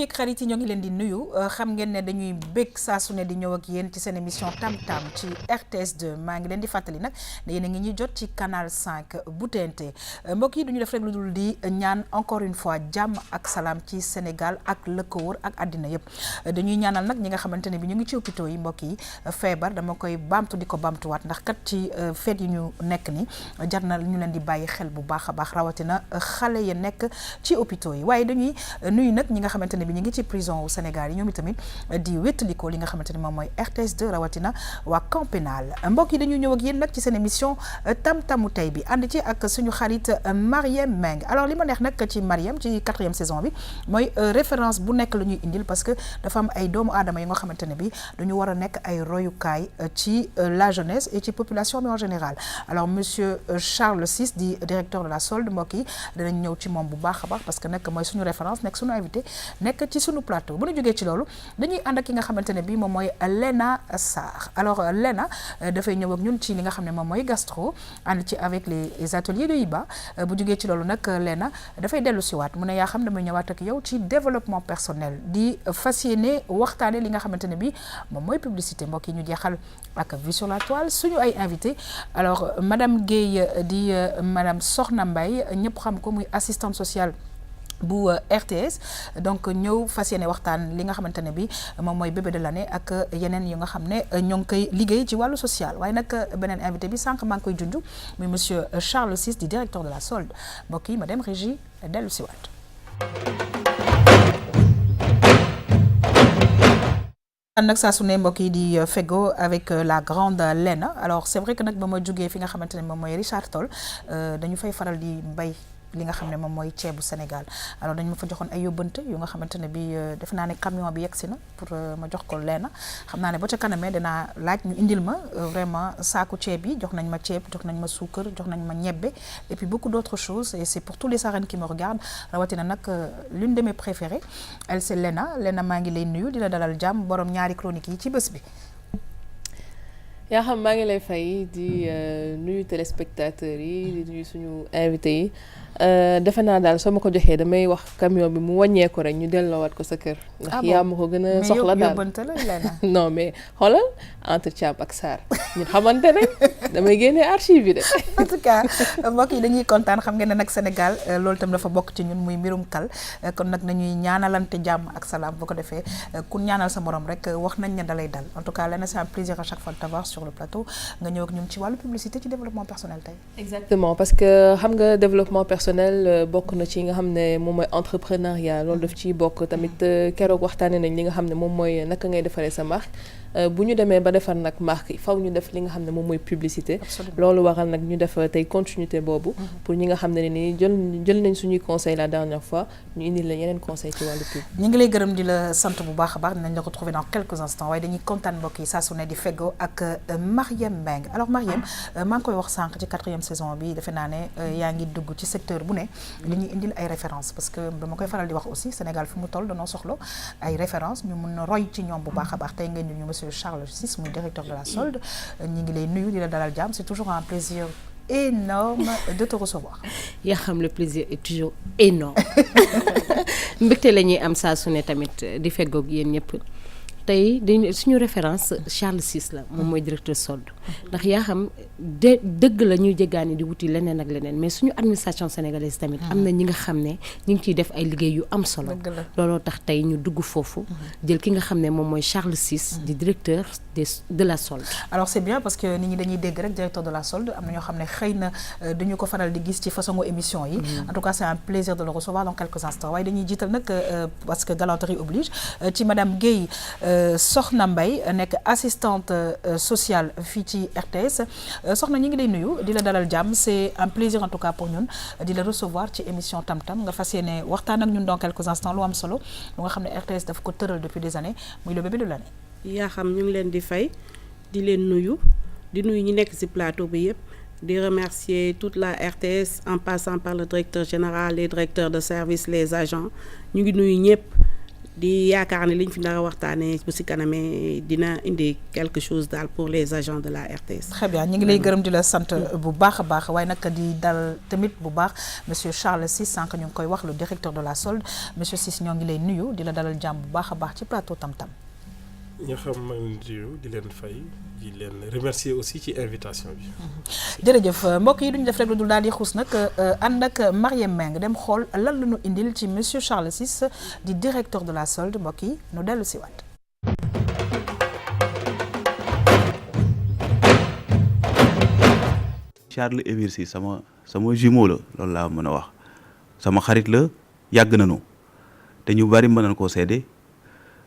yeeg xarit yi ñoo ngi leen di nuyu xam ngeen ne dañuy bég saa su ne di ñëw ak yéen ci seen émission Tam Tam ci RTS 2 maa ngi leen di fàttali nag ne yéen a ngi ñuy jot ci canal 5 bu TNT mbokk yi duñu def rek lu dul di ñaan encore une fois jàmm ak salaam ci Sénégal ak la ko wër ak àddina yëpp dañuy ñaanal nag ñi nga xamante ne bi ñu ngi ci hôpitaux yi mbokk yi feebar dama koy baamtu di ko baamtuwaat ndax kat ci feet yi ñu nekk ni jar na ñu leen di bàyyi xel bu baax a baax rawatina xale ya nekk ci hôpitaux yi waaye dañuy nuyu nag ñi nga xamante ne bi ñu ngi ci prison au Sénégal yi ñoom itamit di wéttalikoo li nga xamante ne moom mooy RTS 2 rawatina waa camp pénal mbokk yi dañuy ñëw ak yéen nag ci seen émission Tam Tamu tey bi ànd ci ak suñu xarit Mariem Meng alors li ma neex nag ci Mariem ci 4e saison bi mooy référence bu nekk la ñuy indil parce que dafa am ay doomu aadama yi nga xamante ne bi dañu war a nekk ay royukaay ci la jeunesse et ci population bi en général alors monsieur Charles VI di directeur de la solde mbokk yi danañ ñëw ci moom bu baax a baax parce que nag mooy suñu référence nekk suñu invité nekk ci suñu plateau bu ñu jógee ci loolu dañuy ànd ak ki nga xamante ne bii moom mooy Lena Sarr alors Lena dafay ñëw ak ñun ci li nga xam ne moom mooy gastro ànd ci avec les ateliers de IBA bu jógee ci loolu nag Lena dafay dellu siwaat mu ne yaa xam damay ñëwaat ak yow ci développement personnel di fas yéene waxtaane li nga xamante ne bii moom mooy publicité mbokk yi ñu jeexal ak vue sur la toile suñu ay invité alors madame Guèye di madame Soxna Mbaye ñëpp xam ko muy assistante sociale bu RTS donc ñëw fas yéene waxtaan li nga xamante ne bi moom mooy bébé de l'année ak yeneen yu nga xam ne ñoo ngi koy liggéey ci wàllu social waaye nag beneen invité bi sànq maa ngi koy junj muy monsieur Charles VI di directeur de la solde mbokk yi ma dem régie dellu si waat nag saa su ne mbokk yi di fego avec la grande Lena alors c'est vrai que nag ba ma jógee fi nga xamante ne moom mooy Richard Toll dañu fay faral di mbay li nga xam ne moom mooy ceebu Sénégal alors dañ ma fa joxoon ay yóbbante yu nga xamante ne bi def naa ne camion bi yegsi na pour ma jox ko Lena xam naa ne ba ca kanamee dinaa laaj ñu indil ma vraiment saaku ceeb yi jox nañ ma ceeb jox nañ ma suukar jox nañ ma ñebbe et puis beaucoup d'autres choses et c'est pour tous les sarènes qui me regardent rawatina nag l'une de mes préférées elle c'est Lena maa ngi lay nuyu di la dalal jàmm borom ñaari chroniques yi ci bés bi yaa xam maa ngi lay fay di nuyu téléspectateurs yi di nuyu suñu invité yi defe naa daal soo ma ko joxee damay wax camion bi mu wàññeeku rek ñu delloowaat ko sa kër. ndax yaa ma ko gën a soxla daal non mais xoolal entre Thiam ak Sarr ñun xamante ne damay génnee archive yi de. en tout cas mbokk yi dañuy kontaan xam ngeen ne nag Sénégal loolu tam dafa bokk ci ñun muy mbirum kal kon nag nañuy ñaanalante jàmm ak salaam bu ko defee ku ñaanal sa morom rek wax nañ ne dalay dal en tout cas Lena c'est un plaisir à chaque fois de t'avoir sur le plateau nga ñëw ak ñun ci wàllu publicité ci développement personnel tey. exactement parce que xam nga développement personnel bokk na ci nga xam ne moom mooy entrepreneuriat loolu daf ciy bokk tamit keroog waxtaanee nañ li nga xam ne moom mooy naka ngay defaree sa marque bu ñu demee ba defar nag marque yi faw ñu def li nga xam ne moom mooy publicité loolu waral nag ñu def tey continuité boobu pour ñi nga xam ne nii jël nañ suñuy conseil la dernière fois ñu indil la yeneen conseil ci wàllu pub. ñu ngi lay gërëm di la sant bu baax a baax dinañ la retrouver dans quelques instants waaye dañuy kontaan mbokk yi saa su ne di feggoo ak Mariem Meng alors Mariem maa ngi koy wax sànq ci 4e saison bi defe naa ne yaa ngi dugg ci secteur bu ne li ñuy indil ay références parce que dama koy faral di wax aussi Sénégal fi mu toll danoo soxla ay références ñu mun a roy ci ñoom bu baax a baax tey ngeen ñu monsieur Charles VI muy directeur de la solde ñi ngi lay nuyu di la dalal jàmm c'est toujours un plaisir énorme de te recevoir. yaa xam le plaisir est toujours énorme mbégte la ñuy am saa su ne tamit di feggoog yéen ñëpp tey dañu suñu référence Charles VI la moom mooy directeur solde ndax yaa xam dëgg la ñuy jéggaani di wuti leneen ak leneen mais suñu administration sénégalaise tamit am na ñi nga xam ne ñu ngi ciy def ay liggéey yu am solo looloo tax tey ñu dugg foofu jël ki nga xam ne moom mooy Charles VI di directeur de la solde. alors c'est bien parce que nit ñi dañuy dégg rek directeur de la solde am na ñoo xam ne xëy na dañu ko faral di gis ci façon émission yi en tout cas c'est un plaisir de le recevoir dans quelques instants waaye dañuy jiital nag parce que galanterie oblige ci madame Guèye Soxna Mbaye nekk assistante sociale fii ci RTS soxna ñi ngi lay nuyu di la dalal jàmm c'est un plaisir en tout cas pour ñun di la recevoir ci émission Tam Tam nga fas yéene waxtaan ak ñun dans quelques instants lu am solo lu nga xam ne RTS daf ko tëral depuis des années muy le bébé de l'année. yaa xam ñu ngi leen di fay di leen nuyu di nuyu ñi nekk ci plateau bi yëpp di remercier toute la RTS en passant par le directeur général les directeurs de service les agents ñu ngi nuyu ñëpp di yaakaar ne liñ fi nar a waxtaanee bu si kanamee dina indi quelque chose daal pour les agents de la RTS. très bien ñu ngi lay gërëm di la sant bu baax a baax waaye nag di dal tamit bu baax monsieur Charles Ciss sànq ñu ngi koy wax le directeur de la solde monsieur Ciss ñoo ngi lay nuyu di la dalal jàmm bu baax a baax ci plateau Tam Tam. ñoo xam maa ngi leen di leen fay di leen remercier aussi ci invitation bi. jërëjëf mbokk yi duñu def rek lu dul daal di xuus nag ànd ak Marième Meng dem xool lan la ñu indil ci monsieur Charles Ciss di directeur de la solde mbokk yi nu dellu si waat. Charles Émile Ciss sama jumeau la loolu laa mën a wax sama xarit la yàgg nañu te ñu bari mën nañ koo seede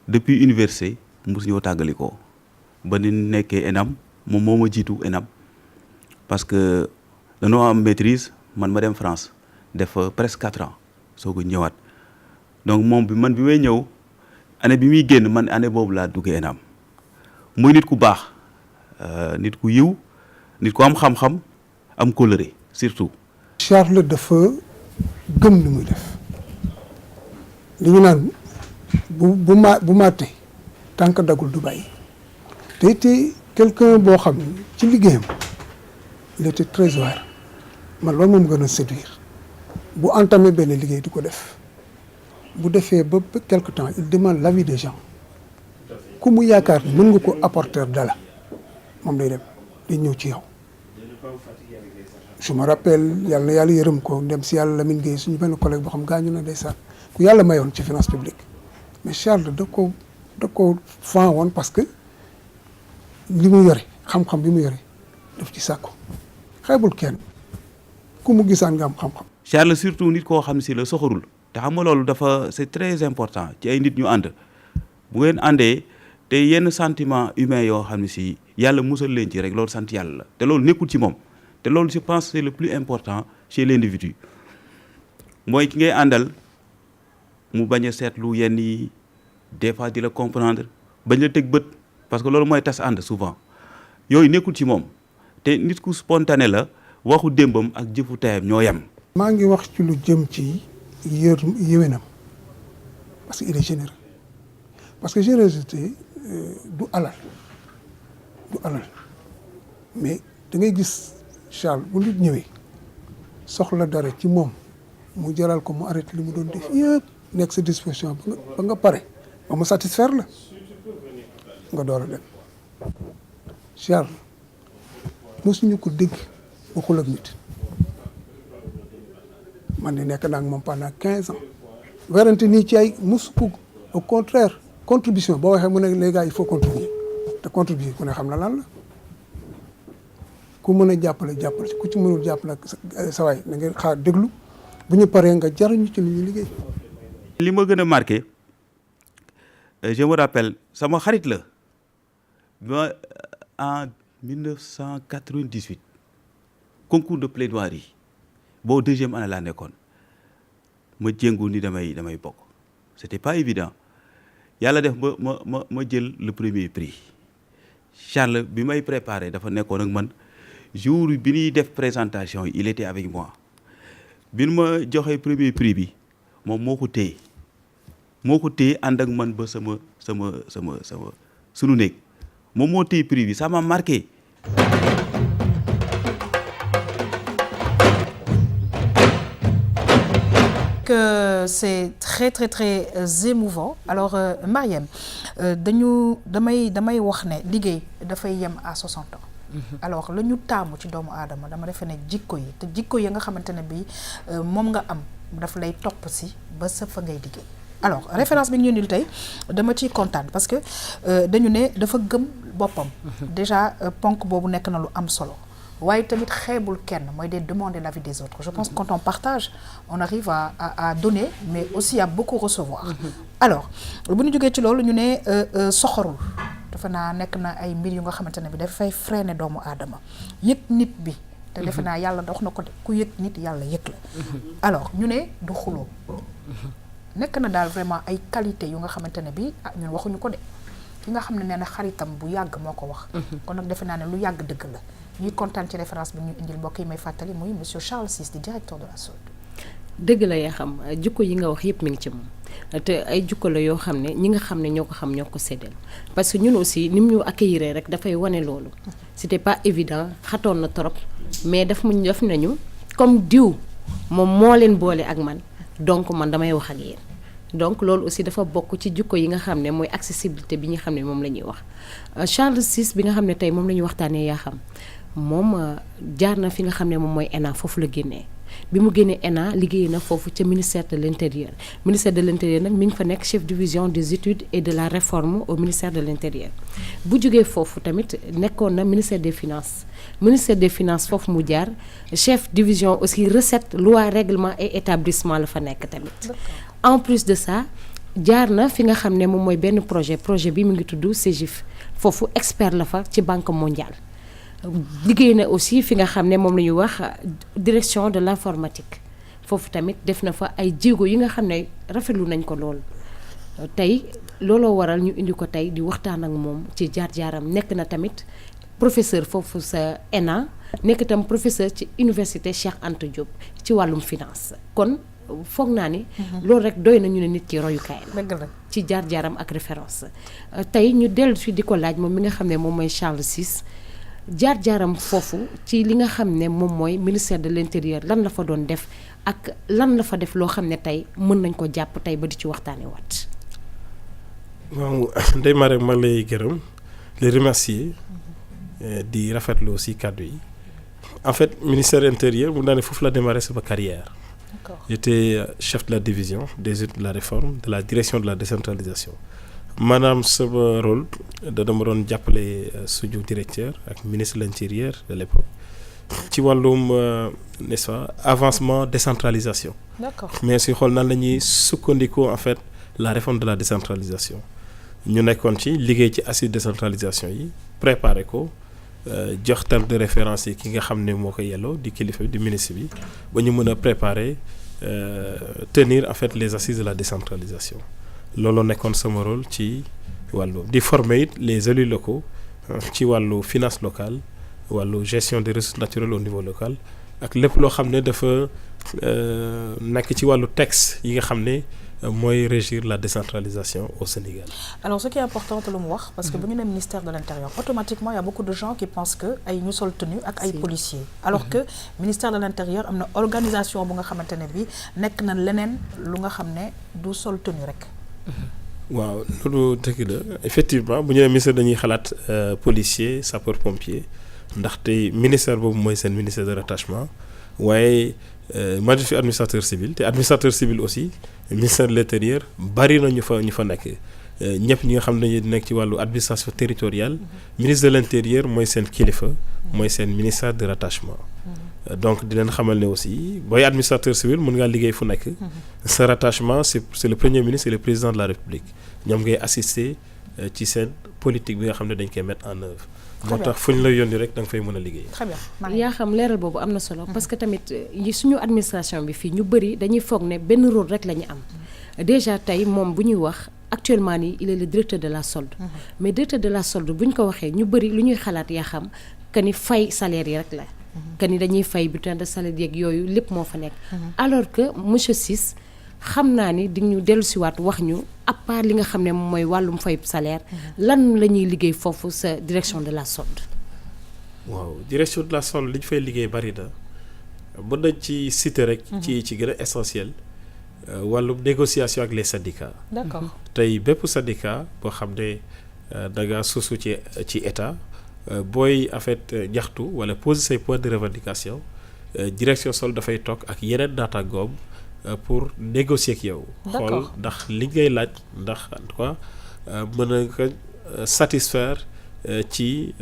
depuis université mosu ñoo tàggalikoo ba ni nekkee ENAM moom moo ma jiitu ENAM parce que dañoo am maîtrise man ma dem France def fa presque 4 ans soo ko ñëwaat donc moom bi may ñëw année bi muy génn man année boobu laa duggee ENAM muy nit ku baax nit ku yiw nit ku am xam-xam am coloré surtout. Charles dafa gëm li muy def li ñu naan bu màttee tànk dagul du bàyyi te quelqu'un boo xam ne ci liggéeyam il était très ouvert man loolu moom gën a séduire bu entamé benn liggéey di ko def bu defee ba quelque temps il demande l'avis des gens ku mu yaakaar ni mën nga ko apporter dala moom day dem day ñëw ci yow. je me rappelle yàlla na yàlla yërëm ko dem si yàlla Lamine Gueye suñu benn collègue boo xam gaañu na ndeysaan ku yàlla mayoon ci finance publique mais Charles da ko fan woon parce que li mu yore xam-xam bi mu yore daf ci sàkku xeebul kenn ku mu gisaan nga am xam-xam. Charles surtout nit koo xam si la soxorul te xam nga loolu dafa c'est très important ci ay nit ñu ànd bu ngeen àndee te yenn sentiment humain yoo xam ne si yàlla musal leen ci rek loolu sant yàlla la te loolu nekkul ci moom. te loolu je pense c'est le plus important chez l'individu mooy ki ngay àndal mu bañ a seetlu yenn yi des fois di la comprendre bañ la teg bët parce que loolu mooy tas ànd souvent yooyu nekkul ci moom te nit ku spontané la waxu démbam ak jëfu tayam ñoo yem. maa ngi wax ci lu jëm ci yéwénam parce que il est généreux parce que générosité du alal mais da ngay gis. Charles bu nit ñëwee soxla dara ci moom mu jaral ko mu arrêté li mu doon def yëpp nekk sa disposition ba nga pare ba mu satisfaire la nga door a dem Charles mosuñu ko dégg waxul ak nit man di nekk naa ak moom pendant 15 ans werante nii ci ay mosu ko au contraire contribution boo waxee mu ne les gars il faut contribuer te contribuer ku ne xam na lan la ku mën a jàppale ku ci mënul jàppale sa waay na ngeen xaar déglu bu ñu paree nga jariñu ci li ñu liggéey. li ma gën a marqué je me rappelle sama xarit la ba en 1998 concours de plaidoirie boo deuxième année laa nekkoon ma jéngu ni damay bokk c'était pas évident yàlla def ma jël le premier prix Charles bi may préparé dafa nekkoon ak man. jour bi ñuy def présentation yi il était avec moi bi ma joxee premier prix bi moom moo ko téye ànd ak man ba sama sunu néeg moom moo téye prix bi ça m'a marqué. que c'est très très très émouvant alors Marième damay wax ne liggéey dafay yem à 60 ans. alors la ñu taamu ci doomu aadama dama defe ne jikko yi te jikko yi nga xamante ne bii moom nga am daf lay topp si ba sa fa ngay liggéey alors référence bi ñu indil tey dama ciy kontaan parce que dañu ne dafa gëm boppam déjà ponk boobu nekk na lu am solo waaye tamit xeebul kenn mooy de demander l'avis des autres je pense que quand on partage on arrive à donner mais aussi à beaucoup recevoir alors bu ñu jógee ci loolu ñu ne soxorul dafa naa nekk na ay mbir yu nga xamante ne bi dafay freiner doomu aadama yëg nit bi te defe naa yàlla dox na ko de ku yëg nit yàlla yëg la alors ñu ne du xuloo nekk na daal vraiment ay qualité yu nga xamante ne bi ñun waxuñu ko de ki nga xam ne nee na xaritam bu yàgg moo ko wax kon nag defe naa ne lu yàgg dëgg la ñuy kontaan ci référence bi ñu indil mbokk yi may fàttali muy monsieur Charles Ciss di directeur de la solde. dëgg la yaa xam jukko yi nga wax yëpp mi ngi ci moom te ay jukko la yoo xam ne ñi nga xam ne ñoo ko xam ñoo ko séddal parce que ñun aussi ni mu ñu accueillir rek dafay wane loolu c'était pas évident xatoon na trop mais def nañu comme diw moom moo leen boole ak man donc man damay wax ak yéen donc loolu aussi dafa bokk ci jukko yi nga xam ne mooy accessibilité bi nga xam ne moom la ñuy wax Charles VI bi nga xam ne tey moom la ñuy waxtaanee yaa xam moom jaar na fi nga xam ne moom mooy ENA foofu la génnee bi mu génnee ENA liggéey na foofu ca ministère de l'intérieur nag mi ngi fa nekk chef division des études et de la réforme au ministère de l'intérieur bu jógee foofu tamit nekkoon na ministère des finances foofu mu jaar chef division aussi recette loi règlement et établissement la fa nekk tamit en plus de ça jaar na fi nga xam ne moom mooy benn projet bi mu ngi tudd CEGIF foofu expert la fa ci banque mondiale liggéey na aussi fi nga xam ne moom la ñuy wax direction de l'informatique foofu tamit def na fa ay jéego yi nga xam ne rafetlu nañ ko lool tey looloo waral ñu indi ko tey di waxtaan ak moom ci jaar-jaaram nekk na tamit professeur foofu sa ENA nekk tam professeur ci université Cheikh Anta Diop ci wàllum finance kon foog naa ni loolu rek doy na ñu ne nit ki royukaay la ci jaar-jaaram ak référence tey ñu dellu si di ko laaj moom mi nga xam ne moom mooy Charles VI jaar-jaaram foofu ci li nga xam ne moom mooy ministère de l'intérieur lan la fa doon def ak lan la fa def loo xam ne tey mën nañ ko jàpp tey ba di ci waxtaane waat waaw Ndeye Marème ma lay gërëm les remercier di rafetlu aussi kàddu yi en fait ministère intérieur mu daane foofu la démarré sama carrière. J'étais chef de la division des études de la réforme de la direction de la décentralisation maanaam sama rôle dama doon jàppale suñu directeur ak ministre de l'intérieur de l'époque ci wàllum n'est-ce pas avancement décentralisation. D'accord. Mais si xool nan la ñuy sukkandiku en fait la réforme de la décentralisation ñu nekkoon ci liggéey ci assises décentralisation yi préparé ko jox terme de référence yi ki nga xam ne moo ko yelloo di kilifa di ministre bi ba ñu mën a préparer tenir en fait les assises de la décentralisation looloo nekkoon sama rôle ci wàllu di former it les élus locaux ci wàllu finance locale wàllu gestion des ressources naturelles au niveau local ak lépp loo xam ne dafa nekk ci wàllu texte yi nga xam ne mooy régir la décentralisation au Sénégal. Alors ce qui est important lu mu wax parce que bu ñu nee ministère de l'intérieur automatiquement il y a beaucoup de gens qui pensent que ay ñu sol tenue ak ay policiers alors que ministère de l'intérieur am na organisation bu nga xamante ne bi nekk na leneen lu nga xam ne du sol tenue rek. waaw loolu dëgg la effectivement bu ñu nee ministère dañuy xalaat policier sapeur pompier ndaxte ministère boobu mooy seen ministère de rattachement waaye moi je suis administrateur civil te administrateur civil aussi ministère de l'intérieur bari na ñu fa nekk ñëpp ñi nga xam ne dañuy nekk ci wàllu administration territoriale ministre de l'intérieur mooy seen kilifa mooy seen ministère de rattachement donc di leen xamal ne aussi booy administrateur civil mën ngaa liggéey fu nekk sa rattachement c'est le premier ministre et le président de la République ñoom ngay assister ci seen politique bi nga xam ne dañ koy mettre en œuvre moo tax fu ñu la yónni rek da nga fay mën a liggéey. Très bien. yaa xam leeral boobu am na solo parce que tamit suñu administration bi fii ñu bëri dañuy foog ne benn rôle rek la ñu am déjà tey moom bu ñuy wax actuellement nii il est le directeur de la solde mais directeur de la solde bu ñu ko waxee ñu bëri lu ñuy xalaat yaa xam que ni fay salaire yi rek la que ni dañuy fay bulletin de salaire yeeg yooyu lépp moo fa nekk alors que monsieur Ciss xam naa ni di ñu dellusiwaat wax ñu à part li nga xam ne mooy wàllum fay salaire lan la ñuy liggéey foofu sa direction de la solde. waaw direction de la solde li ñu fay liggéey bari na mën nañ ci citer rek. ci gën a essentiel wàllum négociation ak les syndicats. D'accord. tey bépp syndicat boo xam ne da nga sosu ci état booy en fait ñaxtu wala poser say points de revendication direction solde dafay toog ak yeneen naataangoom pour négocier ak yow. xool ndax li ngay laaj ndax en tout cas mën na ko satisfaire ci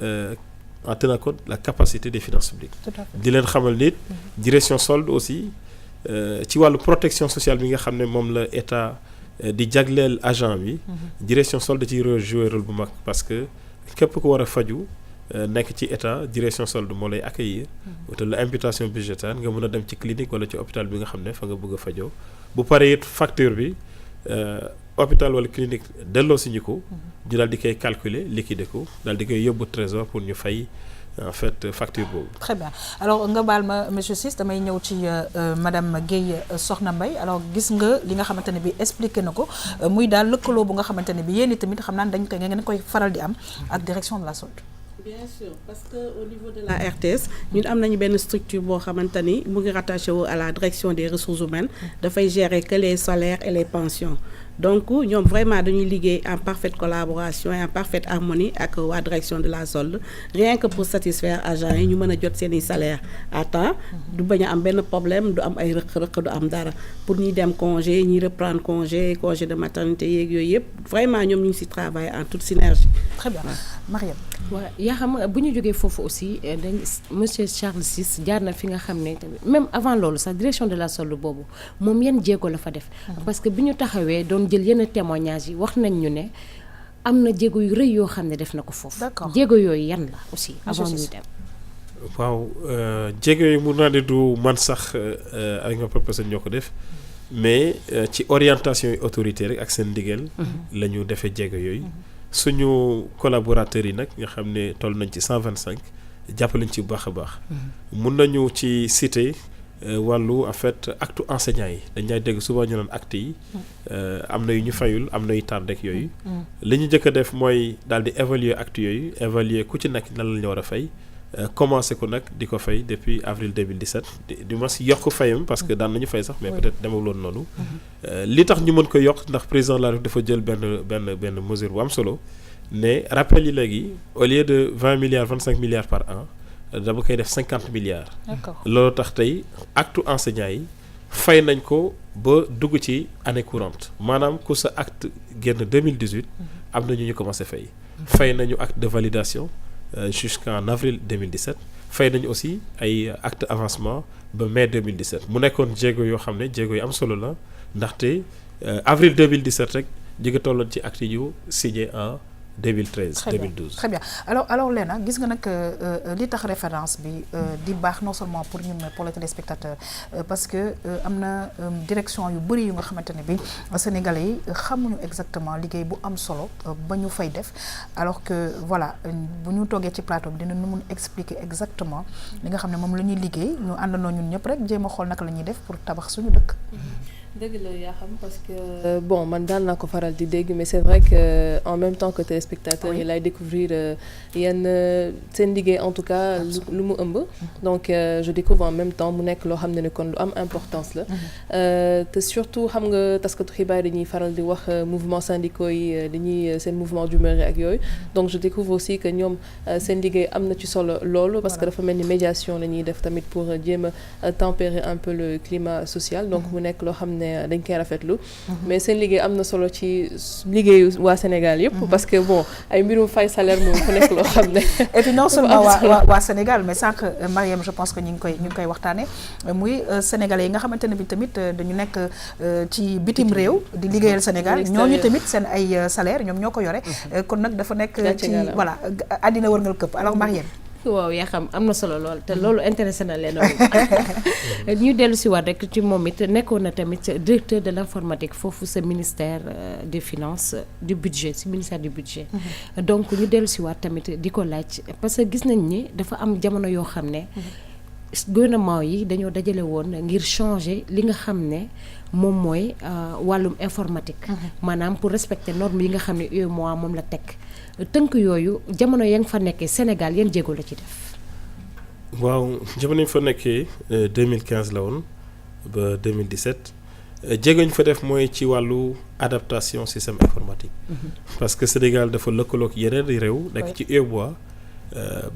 en tenant compte la capacité des finances publiques. di leen xamal nit direction solde aussi ci wàllu protection sociale bi nga xam ne moom la état di jagleel agent bi. direction solde ci jouer rôle bu mag parce que képp ku war a faju nekk ci état direction solde moo lay accueillir wutal la imputation budgétaire nga mën a dem ci clinique wala ci hôpital bi nga xam ne fa nga bëgg a fajoo bu paree it facture bi hôpital wala clinique delloo si ñu ko ñu daal di koy calculer liquider ko daal di koy yóbbu trésor pour ñu fay en fait facture boobu. Très bien alors nga baal ma monsieur Ciss damay ñëw ci madame Guèye Soxna Mbaye alors gis nga li nga xamante ne bi expliqué na ko muy daal lëkkaloo bu nga xamante ne bi yéen tamit xam naa dañ koy ngeen koy faral di am ak direction de la solde. Bien sûr parce que au niveau de la RTS ñun am nañu benn structure boo xamante ni mu ngi rattaché wu à la direction des ressources humaines dafay gérer que les salaires et les pensions donc ñoom vraiment dañuy liggéey en parfaite collaboration et en parfaite harmonie ak waa direction de la solde rien que pour satisfaire agents yi ñu mën a jot seeni salaire à temps du bañ a am benn problème du am ay rëq-rëq du am dara pour ñuy dem congé ñuy reprendre congé de maternité yeeg yooyu yëpp vraiment ñoom ñu ngi ci travailler en toute synergie. Très bien Mariam. waaw yaa xam bu ñu jógee foofu aussi dañ monsieur Charles Ciss jaar na fi nga xam ne tamit même avant loolu sax direction de la solde boobu moom yan jéego la fa def. parce que bi ñu taxawee doon jël yenn témoignages yi wax nañ ñu ne am na jéego yu rëy yoo xam ne def na ko foofu. D'accord jéego yooyu yan la aussi. avant ñuy dem. waaw jéego yi mun naa ne du man sax avec ma propre personne ñoo ko def mais ci orientation yi autorité rek ak seen ndigal. la ñu defee jéego yooyu. suñu collaborateurs yi nag nga xam ne toll nañ ci 125 jàppaleñ ci bu baax a baax. mun nañu ci citer wàllu en fait acte enseignant yi dañ lay dégg souvent ñu naan acte yi am na yu ñu fayul am na yu tardé ak yooyu. li ñu njëkk a def mooy daal di évaluer acte yooyu évaluer ku ci nekk lan la ñu war a fay. Commencé ko nag di ko fay depuis avril 2017 du ma si yokk fayam parce que daan nañu fay sax mais peut-être demewuloon noonu. li tax ñu mën ko yokk ndax président de la République dafa jël benn mesure bu am solo ne rappel yi léegi au lieu de 20 milliards 25 milliards par an dama koy def 50 milliards. D'accord loolu tax tey acte enseignant yi fay nañ ko ba dugg ci année courante maanaam ku sa acte génn 2018 am na ñu commencé fay. fay nañu acte de validation. Jusqu'en avril 2017 fay nañu aussi ay acte avancement ba mai 2017 mu nekkoon jéego yoo xam ne jéego yu am solo la ndaxte avril 2017 rek jóge tolloon ci acte yu signé en 2013 très 2012. Très bien alors Léna gis nga nag li tax référence bi di baax non seulement pour ñun mais pour les téléspectateurs parce que am na direction yu bëri yu nga xamante ne bi Sénégalais yi xamuñu exactement liggéey bu am solo ba ñu fay def alors que voilà bu ñu toogee ci plateau bi dina nu mun expliquer exactement li nga xam ne moom la ñuy liggéey ñu àndandoo ñun ñëpp rek jéem a xool naka la ñuy def pour tabax suñu dëkk. dëgg la yaa xam parce que bon man daal naa ko faral di dégg mais c'est vrai que en même temps que téléspectateurs yi lay découvrir yenn seen liggéey en tout cas lu mu ëmb donc je découvre en même temps mu nekk loo xam ne kon lu am importance la te surtout xam nga taskatu xibaar dañuy faral di wax mouvement syndicaux yi dañuy seen mouvement d'humeur ak yooyu donc je découvre aussi que ñoom seen liggéey am na ci solo loolu parce que dafa mel ni médiation la ñuy def tamit pour jéem a tempérer un peu le climat social donc mu nekk loo xam ne dañ koy rafetlu mais seen liggéey am na solo ci liggéeyu waa Sénégal yëpp parce que bon ay mbirum fay salaire moom ku nekk loo xam ne et puis non seulement waa Sénégal mais sànq Mariam je pense que ñu ngi koy waxtaane muy sénégalais yi nga xamante ne bi tamit dañu nekk ci bitim réew di liggéeyal Sénégal ñooñu tamit seen ay salaire ñoom ñoo ko yore kon nag dafa nekk ci voilà àddina wërngal këpp alors Mariam waaw yaa xam am na solo lool te loolu intéressé na leen ñu dellu si waat rek ci moom it nekkoon na tamit directeur de l'informatique foofu sa ministère des finances du budget si ministère du budget donc ñu dellu si waat tamit di ko laaj parce que gis nañ ni dafa am jamono yoo xam ne gouvernement yi dañoo dajale woon ngir changer li nga xam ne moom mooy wàllum informatique maanaam pour respecter normes yi nga xam ne UEMOA moom la teg tënk yooyu jamono ya nga fa nekkee Sénégal yan jéego la ci def. waaw jamono yi fa nekkee 2015 la woon ba 2017 jéego ñu fa def mooy ci wàllu adaptation système informatique. parce que Sénégal dafa lëkkaloog yeneen i réew. nekk ci UEMOA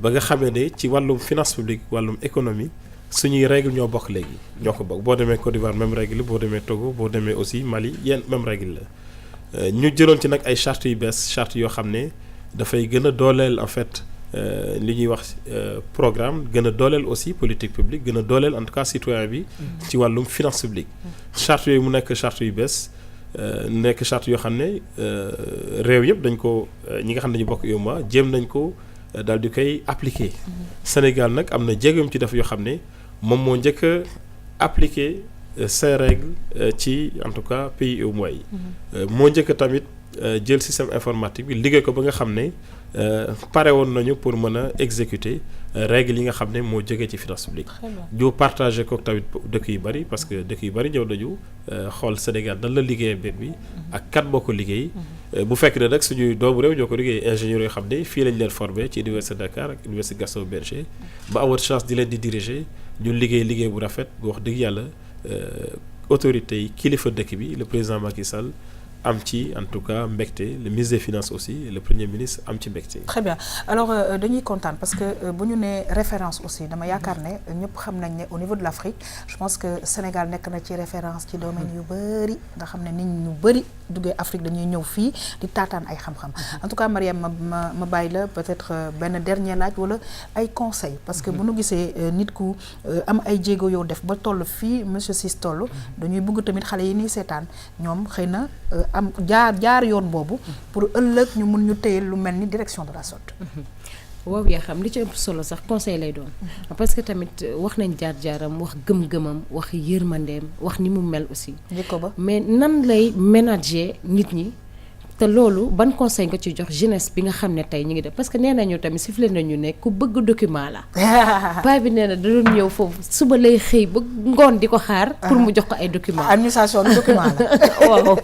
ba nga xamee ne ci wàllum finance publique wàllum économie suñuy règle ñoo bokk léegi ñoo ko bokk boo demee Côte d'Ivoire même règle boo demee Togo boo demee aussi Mali yenn même règle la ñu jëloon ci nag ay chartes yu bees chartes yoo xam ne. dafay gën a dooleel en fait li ñuy wax programme gën a dooleel aussi politique publique gën a dooleel en tout cas citoyen bi ci wàllum finance publique charte yooyu mu nekk charte yu bees nekk charte yoo xam ne réew yëpp dañ ko ñi nga xam ne dañu bokk UEMOA jéem nañ ko daal di koy appliquer Sénégal nag am na jéegoom ci def yoo xam ne moom moo njëkk a appliquer ces règles ci en tout cas pays UEMOA yi moo njëkk tamit jël système informatique bi liggéey ko ba nga xam ne pare woon nañu pour mën a exécuter règles yi nga xam ne moo jógee ci finance publique. ñu partagé ko tamit dëkk yu bari parce que dëkk yu bari ñëw nañu xool Sénégal nan la liggéeyee mbir bi ak kat moo ko liggéey. bu fekk ne nag suñuy doomu réew ñoo ko liggéey ingénieurs yoo xam ne fii lañ leen formé ci université Dakar ak université Gaston Berger ba amoon chance di leen di diriger ñu liggéey bu rafet bu wax dëgg yàlla autorités yi kilifa dëkk bi le président Macky Sall am ci en tout cas mbégte le ministre des finances aussi le premier ministre am ci mbégte. Très bien alors dañuy kontaan parce que bu ñu nee référence aussi dama yaakaar ne ñëpp xam nañ ne au niveau de l'Afrique je pense que Sénégal nekk na ci référence ci domaine yu bëri nga xam ne nit ñu bëri duggee Afrique dañuy ñëw fii di taataan ay xam-xam en tout cas Mariam ma bàyyi la peut-être benn dernier laaj wala ay conseil parce que bu ñu gisee nit ku am ay jéego yow def ba toll fii monsieur Ciss toll dañuy bëgg tamit xale yi nii seetaan ñoom xëy na am jaar yoon boobu pour ëllëg ñu mun ñu téye lu mel ni direction de la SOD. waaw yaa xam li ci ëpp solo sax conseil lay doon parce que tamit wax nañ jaar-jaaram wax gëm-gëmam wax yërmandeem wax ni mu mel aussi jikko ba mais nan lay ménager nit ñi te loolu ban conseil nga ci jox jeunesse bi nga xam ne tey ñu ngi def parce que nee nañu tamit sifflé nañu ne ku bëgg document la paa bi nee na da doon ñëw foofu suba lay xëy ba ngoon di ko xaar pour mu jox ko ay document administration bi document la waaw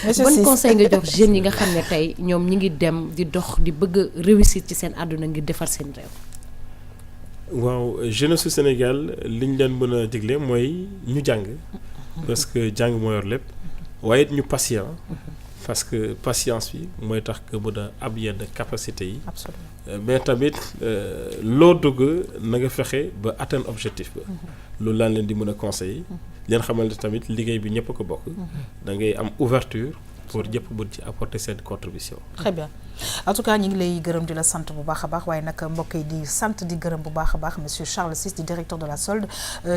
ban conseil nga jox jeunes yi nga xam ne tey ñoom ñi ngi dem di dox di bëgg a réussir ci seen àdduna ngir defar seen réew. waaw jeunesse su Sénégal li ñu leen mën a digle mooy ñu jàng parce que jàng moo yor lépp waaye it ñu patient parce que patience bi mooy tax que mën a am yenn capacité yi. absolument mais tamit loo dugg na nga fexe ba atteindre objectif ba. loolu laa leen di mën a conseiller. leen xamal ne tamit liggéey bi ñëpp ko bokk. da ngay am ouverture pour ñëpp mën ci apporter seen contribution. très bien en tout cas ñu ngi lay gërëm di la sant bu baax a baax waaye nag mbokk yi di sant di gërëm bu baax a baax monsieur Charles Ciss di directeur de la SOLD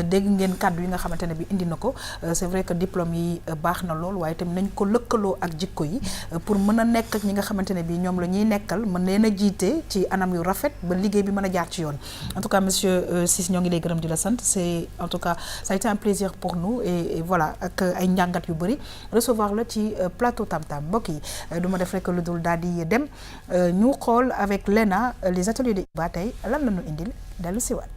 dégg ngeen kàddu yi nga xamante ne bi indi na ko c'est vrai que diplôme yi baax na lool waaye tamit nañ ko lëkkaloo ak jikko yi pour mën a nekk ak ñi nga xamante ne bi ñoom la ñuy nekkal mën leen a jiite ci anam yu rafet ba liggéey bi mën a jaar ci yoon en tout cas monsieur Ciss ñoo ngi lay gërëm di la sant c'est en tout cas ça a été un plaisir pour nous et voilà ak ay njàngat yu bëri recevoir la ci plateau Tam Tam mbokk yi du ma def rek lu dul daal di dem ñu xool avec Lena les ateliers de ba tey lan la ñu indil dellu si waat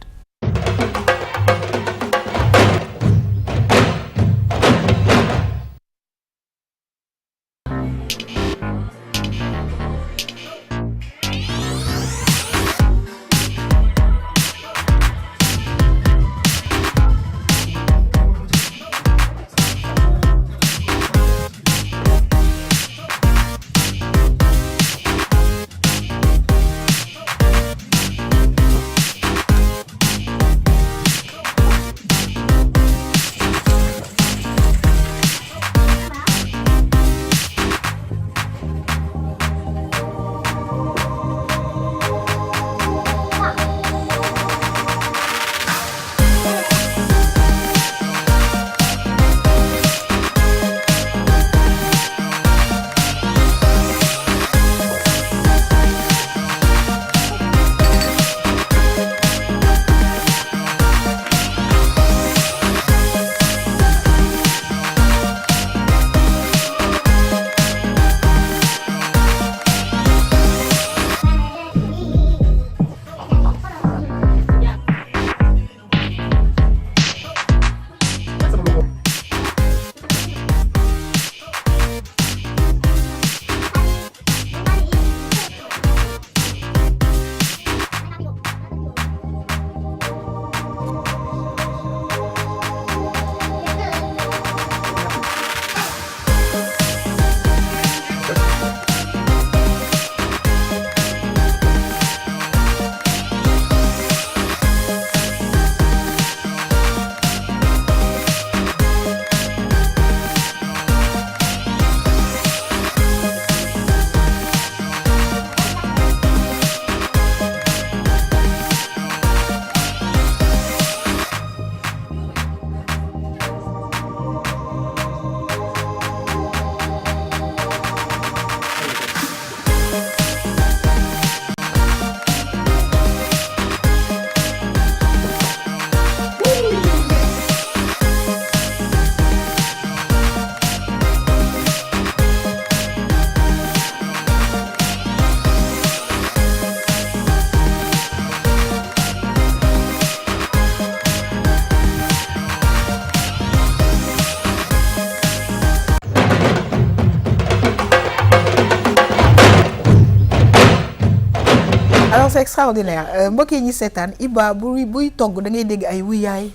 c'est extraordinaire mbokk yi ñi seetaan Iba buy togg da ngay dégg ay wuyaay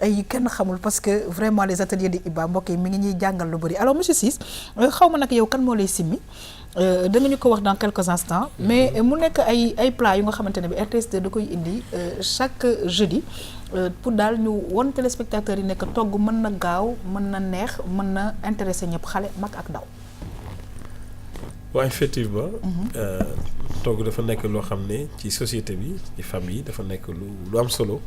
ay kenn xamul parce que vraiment les ateliers de Iba mbokk yi mi ngi ñuy jàngal lu bëri alors monsieur Ciss xaw ma nag yow kan moo lay simmi da nga ñu ko wax dans quelques instants mais mu nekk ay plats yu nga xamante ne bi RTS da koy indi chaque jeudi pour daal ñu won téléspectateurs yi nekk togg mën na gaaw mën na neex mën na intéressé ñëpp xale mag ak ndaw. waaw effectivement togg dafa nekk loo xam ne ci société bi ci famille dafa nekk lu am solo.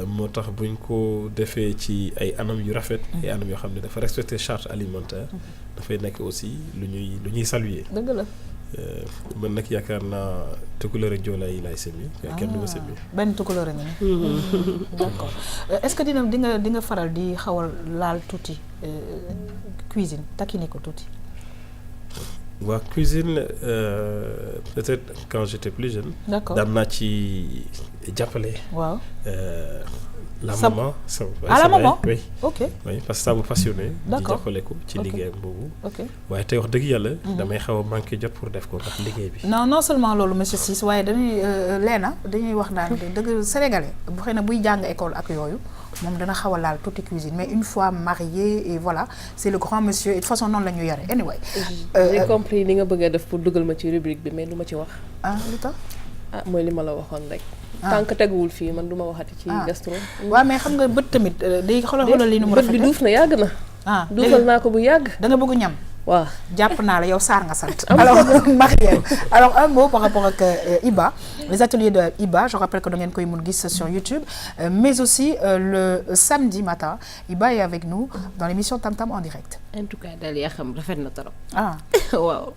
moo tax buñ ko defee ci ay anam yu rafet. ay anam yoo xam ne dafa respecter charte alimentaire. dafay nekk aussi lu ñuy saluer. dëgg la. man nag yaakaar naa tukulóor ak joolaa yi laay semmi. kenn du ma semmi. benn tukulóor a ngi nii. d'accord est-ce que di nga faral di xawal laal tuuti cuisine taquiner ko tuuti. waa cuisine peut-être quand j'étais plus jeune. d'accord daan naa ci jàppale. waaw. la maman la maman oui. ok oui parce que ça me passionné. d'accord di jàppale ko ci liggéeyam boobu. ok waaye tey wax dëgg yàlla. damay xaw a manqué jot pour def ko ndax liggéey bi. non seulement loolu monsieur Ciss waaye dañuy wax naan dëgg sénégalais bu xëy na buy jàng école ak yooyu moom dana xaw a laal tuuti cuisine mais une fois marié et voilà c'est le grand monsieur et de toute façon noonu la ñu yore anyway. j'ai compris li nga bëgg a def pour dugal ma ci rubrique bi mais du ma ci wax. lu tax. mooy li ma la waxoon rek. tant que teguwul fii man du ma waxati ci gastro. waaw mais xam nga bët tamit day xoolal li nu mu rafetee bët bi duuf na yàgg na. duufal naa ko bu yàgg. da nga bëgg ñam. waaw jàpp naa la yow Sarr nga sant. alors Marième alors un mot par rapport ak Iba les ateliers de Iba je rappelle que da ngeen koy mun gis sur YouTube mais aussi le samedi matin Iba est avec nous dans l'émission Tam Tam en direct. en tout cas daal yaa xam rafet na trop.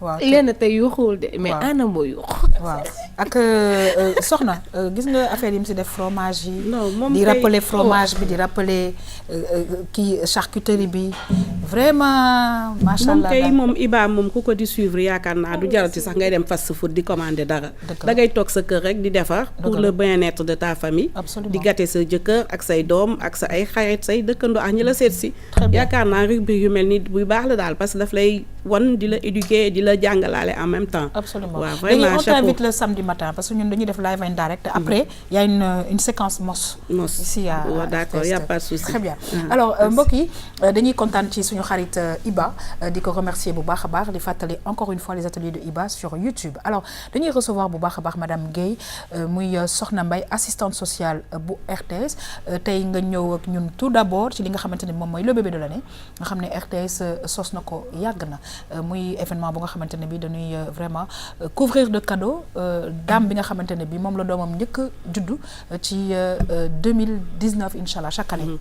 waaw lenn tey yuuxuwul de mais ana moo yuux. waaw ak soxna gis nga affaire yi mu si def fromage yi. non moom di rappeler fromage bi di rappeler kii charcuterie bi vraiment macha allah. tey moom Iba moom ku ko di suivre yaakaar naa du jarati sax ngay dem fast food di commander dara. da ngay toog sa kër rek di defar. pour le bien-être de ta famille. absolument di gâter sa jëkkër ak say doom ak sa ay xarit say dëkkandoo ak ñi la seet si. yaakaar naa rubrique yu mel ni bu baax la daal parce que daf lay wan di la éduquer di la jàngalaale en même temps. absolument waaw vraiment on t'invite le samedi matin parce que ñun dañuy def live en direct. après il y a une séquence mos. ici à d'accord y a pas de souci. très bien alors mbokk yi dañuy kontaan ci suñu xarit Iba di ko remercier bu baax a baax di fàttali encore une fois les ateliers de Iba sur YouTube alors dañuy recevoir bu baax a baax madame Guèye muy Soxna Mbaye assistante sociale bu RTS tey nga ñëw ak ñun tout d'abord ci li nga xamante ne moom mooy le bébé de l'année nga xam ne RTS sos na ko yàgg na muy événement bu nga xamante ne bi dañuy vraiment couvrir de cadeaux dame bi nga xamante ne bi moom la doomam njëkk juddu ci 2019 incha allah chaque année.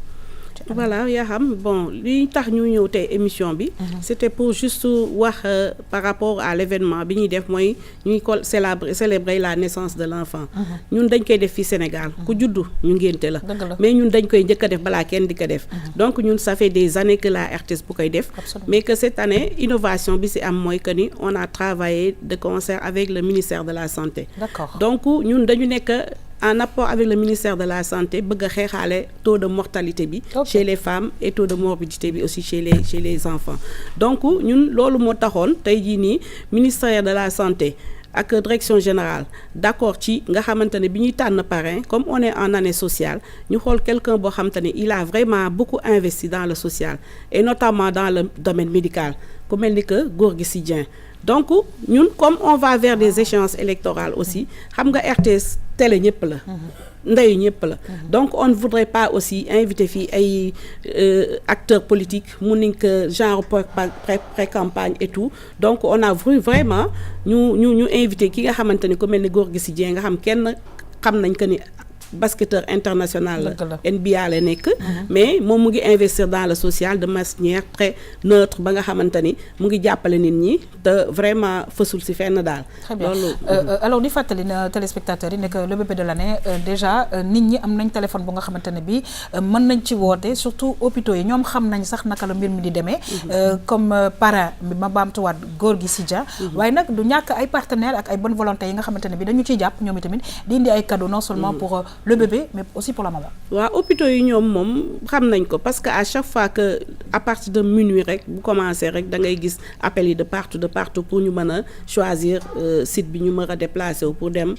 voilà yaa xam bon li tax ñu ñëw tey émission bi. c'était pour juste wax par rapport à l'événement bi ñuy def mooy ñuy ko célébrer la naissance de l'enfant. ñun dañ koy def fii Sénégal ku juddu ñu ngénte la. mais ñun dañ koy njëkk a def balaa kenn di ko def. donc ñun ça fait des années que la RTS bu koy def. mais que cette année innovation bi ci am mooy que ni on a travaillé de concert avec le ministère de la santé. d'accord donc ñun dañu nekk. en apport avec le ministère de la santé bëgg a xeexaale taux de mortalité bi chez les femmes et taux de morbidité bi aussi chez les enfants donc ñun loolu moo taxoon tey jii nii ministère de la santé ak direction générale d'accord ci nga xamante ne bi ñuy tànn parrain comme on est en année sociale ñu xool quelqu'un boo xamante ne il a vraiment beaucoup investi dans le social et notamment dans le domaine médical ku mel ni que Gorgui Sy Dieng donc ñun comme on va vers des échéances électorales aussi xam nga RTS télé ñëpp la ndeyu ñëpp la donc on ne voudrait pas aussi inviter fii ay acteurs politiques mu nekk genre pré-campagne et tout donc on a voulu vraiment ñu inviter ki nga xamante ni ku mel ni Gorgui Sy Dieng nga xam kenn xam nañ que ni basketteur international la NBA la nekk mais moom mu ngi investir dans le social de manière très neutre ba nga xamante ni mu ngi jàppale nit ñi te vraiment fësul ci fenn daal. très bien alors di fàttali na téléspectateurs yi nekk le bébé de l'année déjà nit ñi am nañ téléphone bu nga xamante ne bi mën nañ ci woote surtout hôpitaux yi ñoom xam nañ sax naka la mbir mi di demee comme parrain bi ma baamtuwaat Gorgui Sy Dieng waaye nag du ñàkk ay partenaires ak ay bonne volonté yi nga xamante ne bi dañu ciy jàpp ñoom itamit di indi ay cadeaux non seulement pour le bébé mais aussi pour la maman. waaw hôpitaux yi ñoom moom xam nañ ko parce que à chaque fois que à partir de minuit rek bu commencé rek da ngay gis appels yi de partout pour ñu mën a choisir site bi ñu mën a déplacer wu pour dem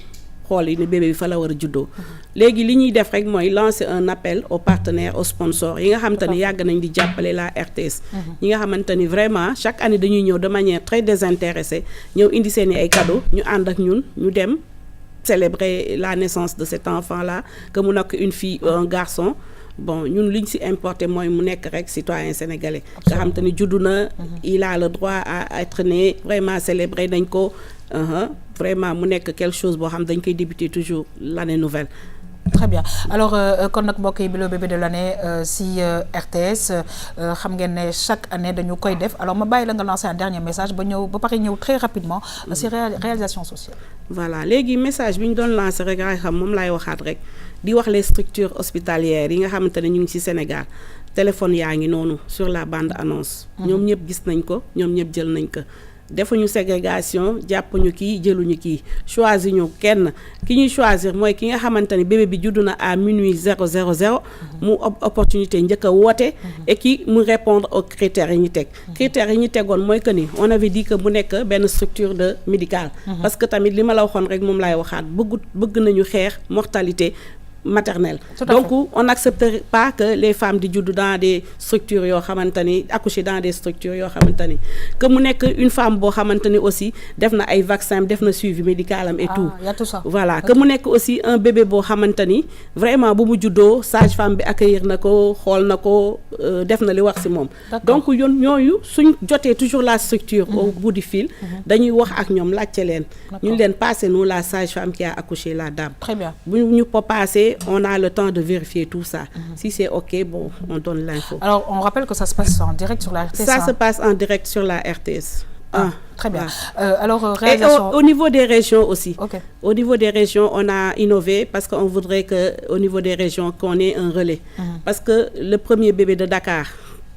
xool yi ne bébé bi fa la war a juddoo. léegi li ñuy def rek mooy lancer un appel aux partenaires aux sponsors yi nga xamante ni yàgg nañ di jàppale la RTS. ñi nga xamante ni vraiment chaque année dañuy ñëw de manière très désintéressée ñëw indi seen i ay cadeaux ñu ànd ak ñun ñu dem célébrer la naissance de cet enfant là que mu nekk une fille ou un garçon. bon ñun liñ ci importé mooy mu nekk rek citoyen sénégalais nga xam te ni juddu na il a le droit à être né vraiment célébré dañ ko vraiment mu nekk quelque chose boo xam dañ koy débuter toujours l'année nouvelle. Très bien alors kon nag mbokk yi bi le bébé de l'année si RTS xam ngeen ne chaque année dañu koy def alors ma bàyyi la nga lancer un dernier message ba pare ñëw très rapidement si réalisation sociale. voilà léegi message bi ñu doon lancer rek xam moom laay waxaat rek di wax les structures hospitalières yi nga xamante ne ñu ngi ci Sénégal téléphone yaa ngi noonu sur la bande annonce. ñoom ñëpp gis nañ ko ñoom ñëpp jël nañ ko. defuñu ségrégation jàppuñu kii jëluñu kii choisir ñu kenn ki ñuy choisir mooy ki nga xamante ni bébé bi juddu na à minuit 000 mu opportunité njëkk a woote et qui mu répondre aux critères yi ñu teg critères yi ñu tegoon mooy que ni on avait dit que mu nekk benn structure de médicale parce que tamit li ma la waxoon rek moom laay waxaat bëgg nañu xeex mortalité maternelle. Donc on n'accepte pas que les femmes di judd dans des structures yoo xamante ni accoucher dans des structures yoo xamante ni que mu nekk une femme boo xamante ni aussi def na ay vaccin def na suivi médical am et tout. y a tout ça. Voilà que mu nekk aussi un bébé boo xamante ni vraiment bu mu juddoo sage-femme bi accueillir na ko xool na ko def na li wax ci moom. Donc yoon ñooyu suñ jotee toujours la structure au bout du fil dañuy wax ak ñoom laajte leen. ñu leen passé nous la sage-femme qui a accouché la dame. Très bien. bu ñu ko passé on a le temps de vérifier tout ça. Si c'est OK, bon, on donne l'info. Alors, on rappelle que ça se passe en direct sur la RTS. Ça se passe en direct sur la RTS. Très bien. Voilà. Alors, réalisation... Et au niveau des régions aussi. OK. Au niveau des régions, on a innové parce qu'on voudrait qu'au niveau des régions, qu'on ait un relais. Parce que le premier bébé de Dakar,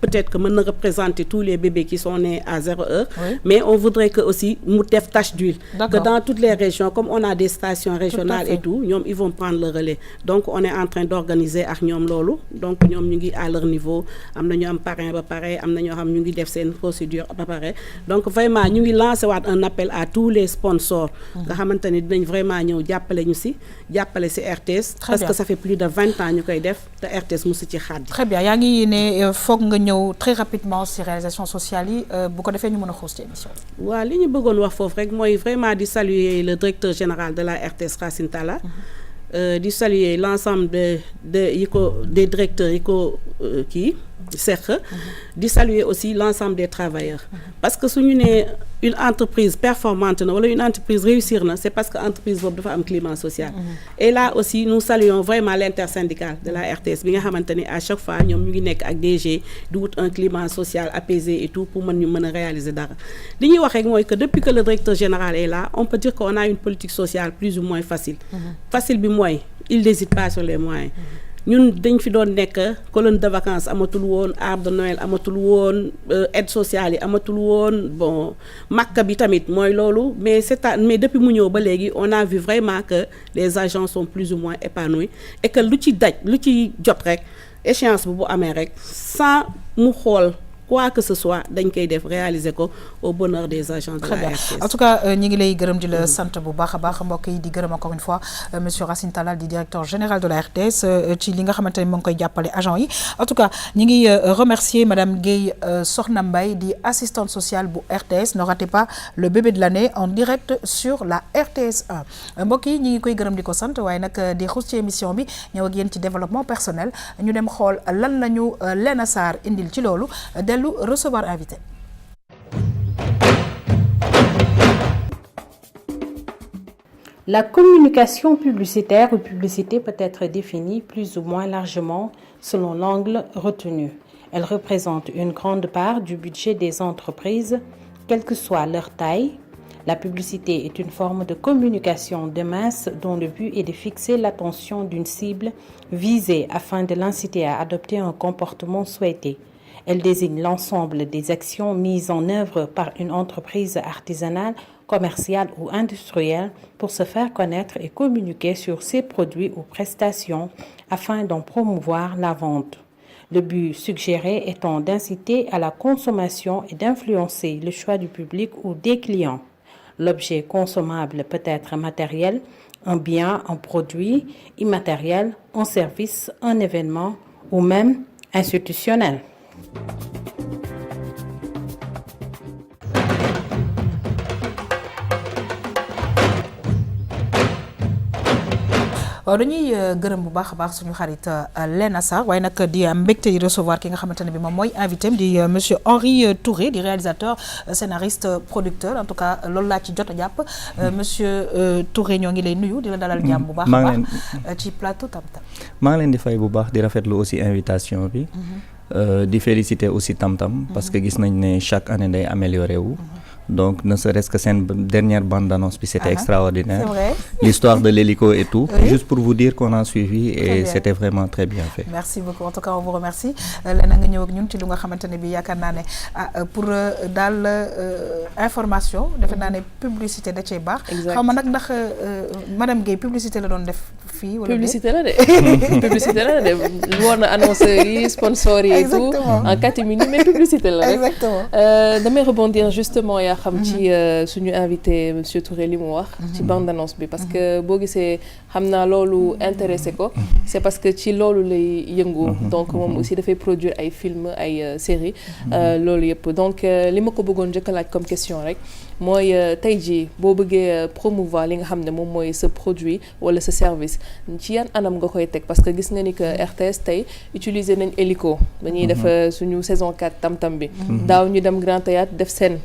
peut-être que maintenant représenter tous les bébés qui sont nés à 0 heure, mais on voudrait que aussi nous def tache d'huile. Que dans toutes les régions, comme on a des stations régionales et tout, ils vont prendre le relais. Donc on est en train d'organiser avec ñom lolu. Donc ñom ñu ngi à leur niveau, amna ñu am parrain ba paré, amna ñoo xam ñu ngi def sen procédure ba paré. Donc vraiment ñu ngi lancer un appel à tous les sponsors nga xamanteni dinañ vraiment ñëw jappalé ñu ci RTS parce que ça fait plus de 20 ans ñu koy def te RTS musu ci xadi. Très bien. Ya ngi né fokk nga très rapidement ci réalisation sociale yi bu ko defee ñu mën a xuus ci émission bi. waaw li ñu bëggoon wax foofu rek mooy vraiment di saluer le directeur général de la RTS Racine Talla di saluer l'ensemble des directeurs yi ko kii seq di saluer aussi l'ensemble des travailleurs parce que suñu nee une entreprise performante na wala une entreprise réussir na c'est parce que entreprise boobu dafa am climat social et là aussi nous saluons vraiment l'intersyndicale de la RTS bi nga xamante ni à chaque fois ñoom ñu ngi nekk ak DG di wut un climat social apaisé et tout pour ñu mën a réaliser dara li ñuy wax rek mooy que depuis que le directeur général est là on peut dire qu'on a une politique sociale plus ou moins facile facile bi mooy il n'hésite pas sur les moyens ñun dañ fi doon nekk colonie de vacances amatul woon arbre de Noël amatul woon aide sociale yi amatul woon bon makka bi tamit mooy loolu mais mais depuis mu ñëw ba léegi on a vu vraiment que les agents sont plus ou moins épanouis et que lu ci jot rek échéance bu amee rek sans mu xool quoi que ce soit dañ koy def réaliser ko au bonheur des agents de la RTS. En tout cas ñi ngi lay gërëm di la sant bu baax a baax mbokk yi di gërëm encore une fois monsieur Racine Talla di directeur général de la RTS ci li nga xamante ne mu ngi koy jàppale agent yi en tout cas ñi ngi remercier madame Guèye Sokhna Mbaye di assistante sociale bu RTS. Ne ratez pas le bébé de l'année en direct sur la RTS 1 mbokk yi ñi ngi koy gërëm di ko sant waaye nag di xuus ci émission bi ñëw ak yéen ci développement personnel ñu dem xool lan lañu Lena Sarr indil ci loolu recevoir invité. La communication publicitaire ou publicité peut être définie plus ou moins largement selon l'angle retenu. Elle représente une grande part du budget des entreprises, quelle que soit leur taille. La publicité est une forme de communication de masse dont le but est de fixer l'attention d'une cible visée afin de l'inciter à adopter un comportement souhaité. Elle désigne l'ensemble des actions mises en œuvre par une entreprise artisanale, commerciale ou industrielle pour se faire connaître et communiquer sur ses produits ou prestations afin d'en promouvoir la vente. Le but suggéré étant d'inciter à la consommation et d'influencer le choix du public ou des clients. L'objet consommable peut être matériel, un bien, un produit immatériel, un service, un événement ou même institutionnel. waaw dañuy gërëm bu baax a baax suñu xarit Léna Sarr waaye nag di mbégte yi recevoir ki nga xamante ne bi moom mooy invité di monsieur Henri Touré di réalisateur scénariste producteur en tout cas loolu laa ci jot a jàpp monsieur Touré ñoo ngi lay nuyu di la dalal jàmm bu baax a baax ci plateau Tam Tam. maa ngi leen di fay bu baax di rafetlu aussi invitation bi di féliciter aussi Tam Tam parce que gis nañ ne chaque année day amélioré wu. Donc, ne serait-ce que cette dernière bande-annonce, puis c'était extraordinaire. C'est vrai. L'histoire de l'hélico et tout. Oui. Juste pour vous dire qu'on a suivi et c'était vraiment très bien fait. Merci beaucoup. En tout cas, on vous remercie. Léna nga ñëw ak ñun ci lu nga xamante ne bi yaakaar naa ne pour daal information defe naa ne publicité da cee baax. xaw ma nag ndax madame Guèye publicité la doon def fii wala publicité la de publicité la de woon na annonceurs yi sponsors yi et tout en catimini mais publicité la rek. Exactement. Damay rebondir justement yaa xam ci suñu invité monsieur Touré li mu wax ci bande annonce bi parce que boo gisee xam naa loolu intéressé ko c'est parce que ci loolu lay yëngu donc moom aussi dafay produire ay films ay séries loolu yëpp donc li ma ko bëggoon njëkk a laaj comme question rek mooy tey jii boo bëggee promouvoir li nga xam ne moom mooy sa produit wala sa service ci yan anam nga koy teg parce que gis nga ni que RTS tey utiliser nañ hélico dañuy def suñu saison 4 Tam Tam bi daaw ñu dem Grand Théâtre def scène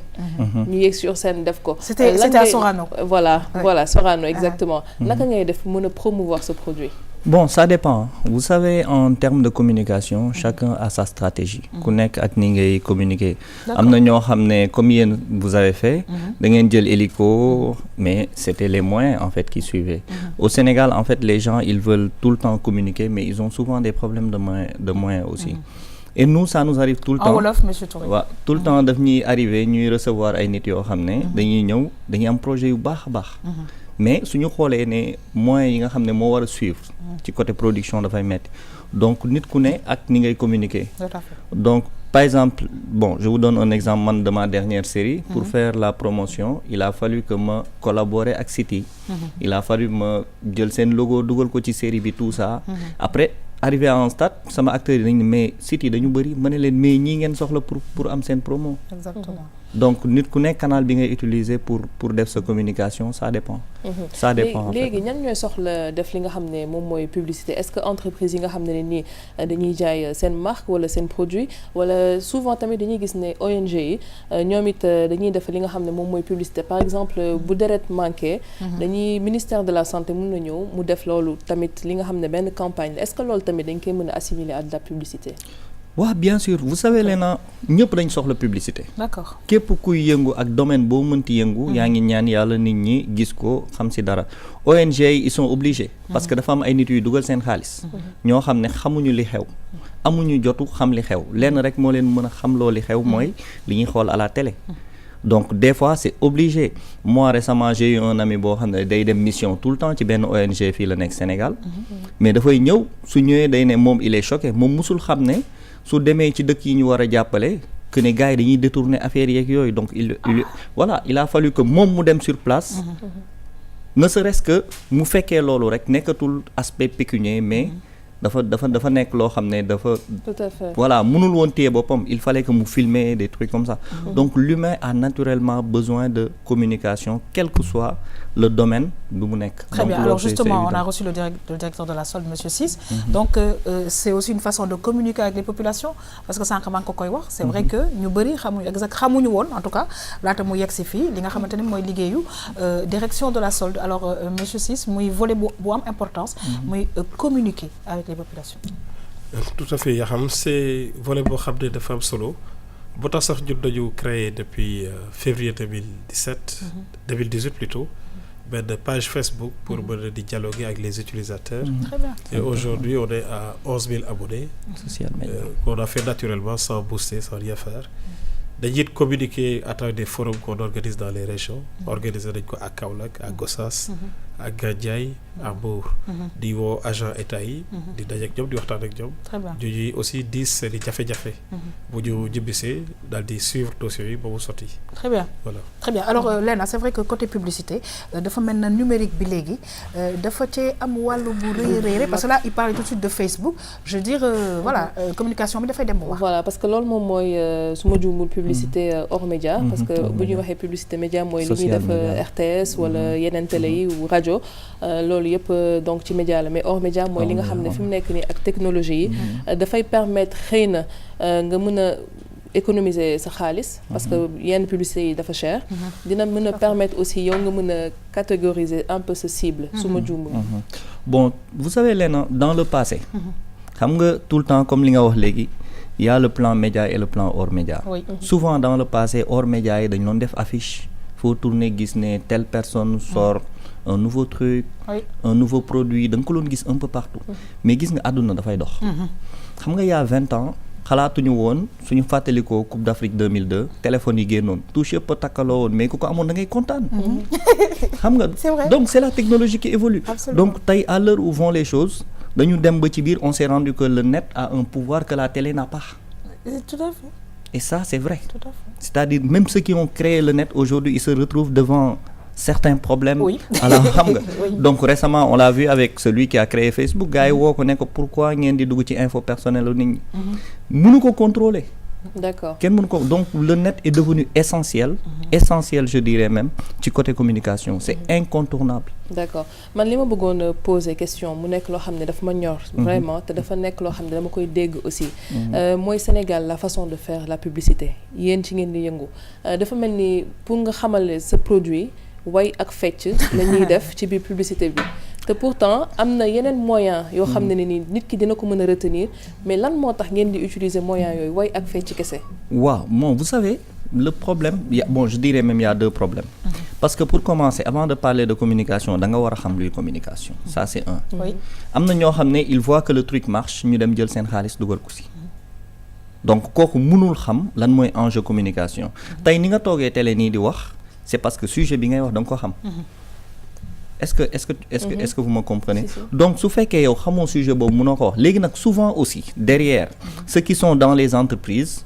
ñu yegg sur scène def ko c'était à Sorano. Voilà Sorano exactement naka ngay def mën a promouvoir ce produit. Bon, ça dépend. Vous savez, en termes de communication, chacun a sa stratégie. Ku nekk ak ni ngay communiquer. Am na ñoo xam ne comme yéen vous avez fait, da ngeen jël hélico, mais c'était les moyens en fait qui suivaient. Au Sénégal, en fait, les gens ils veulent tout le temps communiquer, mais ils ont souvent des problèmes de moyens aussi. Et nous, ça nous arrive tout le temps. En wolof, monsieur Touré. waaw tout le temps daf ñuy arrivé ñuy recevoir ay nit yoo xam ne dañuy ñëw dañuy am projet yu baax a baax. Mais suñu xoolee ne moyens yi nga xam ne moo war a suivre ci côté production dafay metti donc nit ku ne ak ni ngay communiquer. Tout à fait. Donc par exemple bon je vous donne un exemple man de ma dernière série. Pour faire la promotion il a fallu que ma collaborer ak City. Il a fallu ma jël seen logo dugal ko ci série bi tout ça. Après arrivé à un stade sama acteurs yi dañ ne mais City dañu bëri ma ne leen mais ñii ngeen soxla pour am seen promo. Exactement. Donc nit ku nekk canal bi ngay utiliser pour def sa communication ça dépend. Ça dépend en fait. léegi ñan ñooy soxla def li nga xam ne moom mooy publicité est-ce que entreprise yi nga xam ne nii dañuy jaay seen marque wala seen produit wala souvent tamit dañuy gis ne ONG yi ñoom it dañuy def li nga xam ne moom mooy publicité par exemple bu deret manqué. dañuy ministère de la santé mën na ñëw mu def loolu tamit li nga xam ne benn campagne la est-ce que loolu tamit dañ koy mën a assimiler à de la publicité. waaw bien sûr vous savez Léna ñëpp dañ soxla publicité. D'accord. képp kuy yëngu ak domaine boo mënti yëngu. yaa ngi ñaan yàlla nit ñi gis ko xam ci dara. ONG ils sont obligés. parce que dafa am ay nit yuy dugal seen xaalis. ñoo xam ne xamuñu li xew. amuñu jotu xam li xew lenn rek moo leen mën a xam loo li xew mooy li ñuy xool à la télé. Donc des fois c'est obligé. Moi récemment j'ai eu un ami boo xam ne day dem mission tout le temps ci benn ONG fii la nekk Sénégal. Mais dafay ñëw su ñëwee day ne moom il est choqué moom musul xam ne. su demee ci dëkk yi ñu war a jàppale que ne gars yi dañuy détourner affaire yeeg yooyu donc il a fallu que moom mu dem sur place ne serait-ce que mu fekkee loolu rek nekkatul aspect pécuniaire mais dafa nekk loo xam ne dafa tout à fait. Voilà mënul woon téye boppam il fallait que mu filmer des trucs comme ça donc l'humain a naturellement besoin de communication quel que soit le domaine bi mu nekk. Très bien. Alors justement, on a reçu le directeur de la SOLD, monsieur Ciss. Donc c'est aussi une façon de communiquer avec les populations parce que sànq maa ngi ko koy wax. C'est vrai que ñu bëri xamuñu woon en tout cas laata mu yegg si fii li nga xamante ne mooy liggéeyu direction de la SOLD. Alors monsieur Ciss muy volet bu am importance. muy communiquer avec les populations. Tout à fait Yaxam c'est volet boo xam ne dafa am solo. boo tax sax ñun dañu créé depuis février 2017. 2018 plutôt. benn page Facebook pour mën a di dialoguer avec les utilisateurs. Très bien. Et aujourd'hui on est à 11 000 abonnés. Social media. Qu'on a fait naturellement sans booster sans rien faire. dañuy communiquer à travers des forums qu'on organise dans les régions. Organisé nañ ko à Kaolack à Gossas. ak Gandiaye à Mbour. di woo agent état yi. di daje ak ñoom di waxtaan ak ñoom. très bien ñuy aussi diis seen i jafe-jafe. bu ñu jëbbisee daal di suivre dossiers yi ba mu sotti. très bien voilà très bien alors Lena c'est vrai que côté publicité dafa mel na numérique bi léegi dafa cee am wàllu bu rëy parce que là il parle tout de suite de Facebook je veux dire voilà communication bi dafay dem bu wax. voilà parce que loolu moom mooy su ma juumul publicité hors média parce que bu ñuy waxee publicité média mooy li ñuy def RTS wala yeneen télé yi ou rajo loolu yëpp donc ci média la mais hors média mooy li nga xam ne fi mu nekk nii ak technologie yi dafay permettre xëy na nga mën a économiser sa xaalis parce que yenn publicité yi dafa cher dina mën a permettre aussi yow nga mën a catégoriser un peu sa cible su ma juumul. Bon vous savez Léna dans le passé xam nga tout le temps comme li nga wax léegi il y a le plan média et le plan hors média. Oui. Souvent dans le passé hors média yi dañu doon def affiche faut tourner gis ne telle personne sort un nouveau truc un nouveau produit da nga ko doon gis un peu partout mais gis nga àdduna dafay dox xam nga il y a 20 ans xalaatuñu woon suñu fàttalikoo Coupe d'Afrique 2002 téléphone yi génnoon touche yëpp takkaloo woon mais ku ko amoon da ngay kontaan xam nga donc c'est la technologie qui évolue. Absolument. Donc tey à l'heure où vont les choses dañu dem ba ci biir on s'est rendu que le net a un pouvoir que la télé n'a pas. Tout à fait. Et ça c'est vrai. Tout à fait. C'est-à-dire même ceux qui ont créé le net aujourd'hui ils se retrouvent devant certains problèmes. Oui. Alors xam nga donc récemment on l'a vu avec celui qui a créé Facebook gars yi woo ko ne ko pourquoi ngeen di dugg ci info personnelle u nit ñi mënu ko contrôler. D'accord. kenn mënu ko donc le net est devenu essentiel essentiel je dirais même ci côté communication c'est incontournable. D'accord man li ma bëggoon poser question mu nekk loo xam ne dafa ma ñor vraiment te dafa nekk loo xam ne dama koy dégg aussi mooy Sénégal la façon de faire la publicité yéen ci ngeen di yëngu dafa mel ni pour nga xamale sa produit way ak fecc la ñuy def ci biir publicité bi te pourtant am na yeneen moyen yoo xam ne ni nit ki dina ko mën a retenir mais lan moo tax ngeen di utiliser moyens yooyu way ak fecc kese. waaw bon vous savez le problème bon je dirais même il y a deux problèmes parce que pour commencer avant de parler de communication da nga war a xam luy communication ça c'est un. Oui. am na ñoo xam ne il voit que le truc marche ñu dem jël seen xaalis dugal ko si donc kooku mënul xam lan mooy enjeu communication tey ni nga toogee télé nii di wax c'est parce que sujet bi ngay wax da nga ko xam. est-ce que vous me comprenez. Donc su fekkee yow xamoo sujet boobu mënoo ko wax léegi nag souvent aussi derrière ceux qui sont dans les entreprises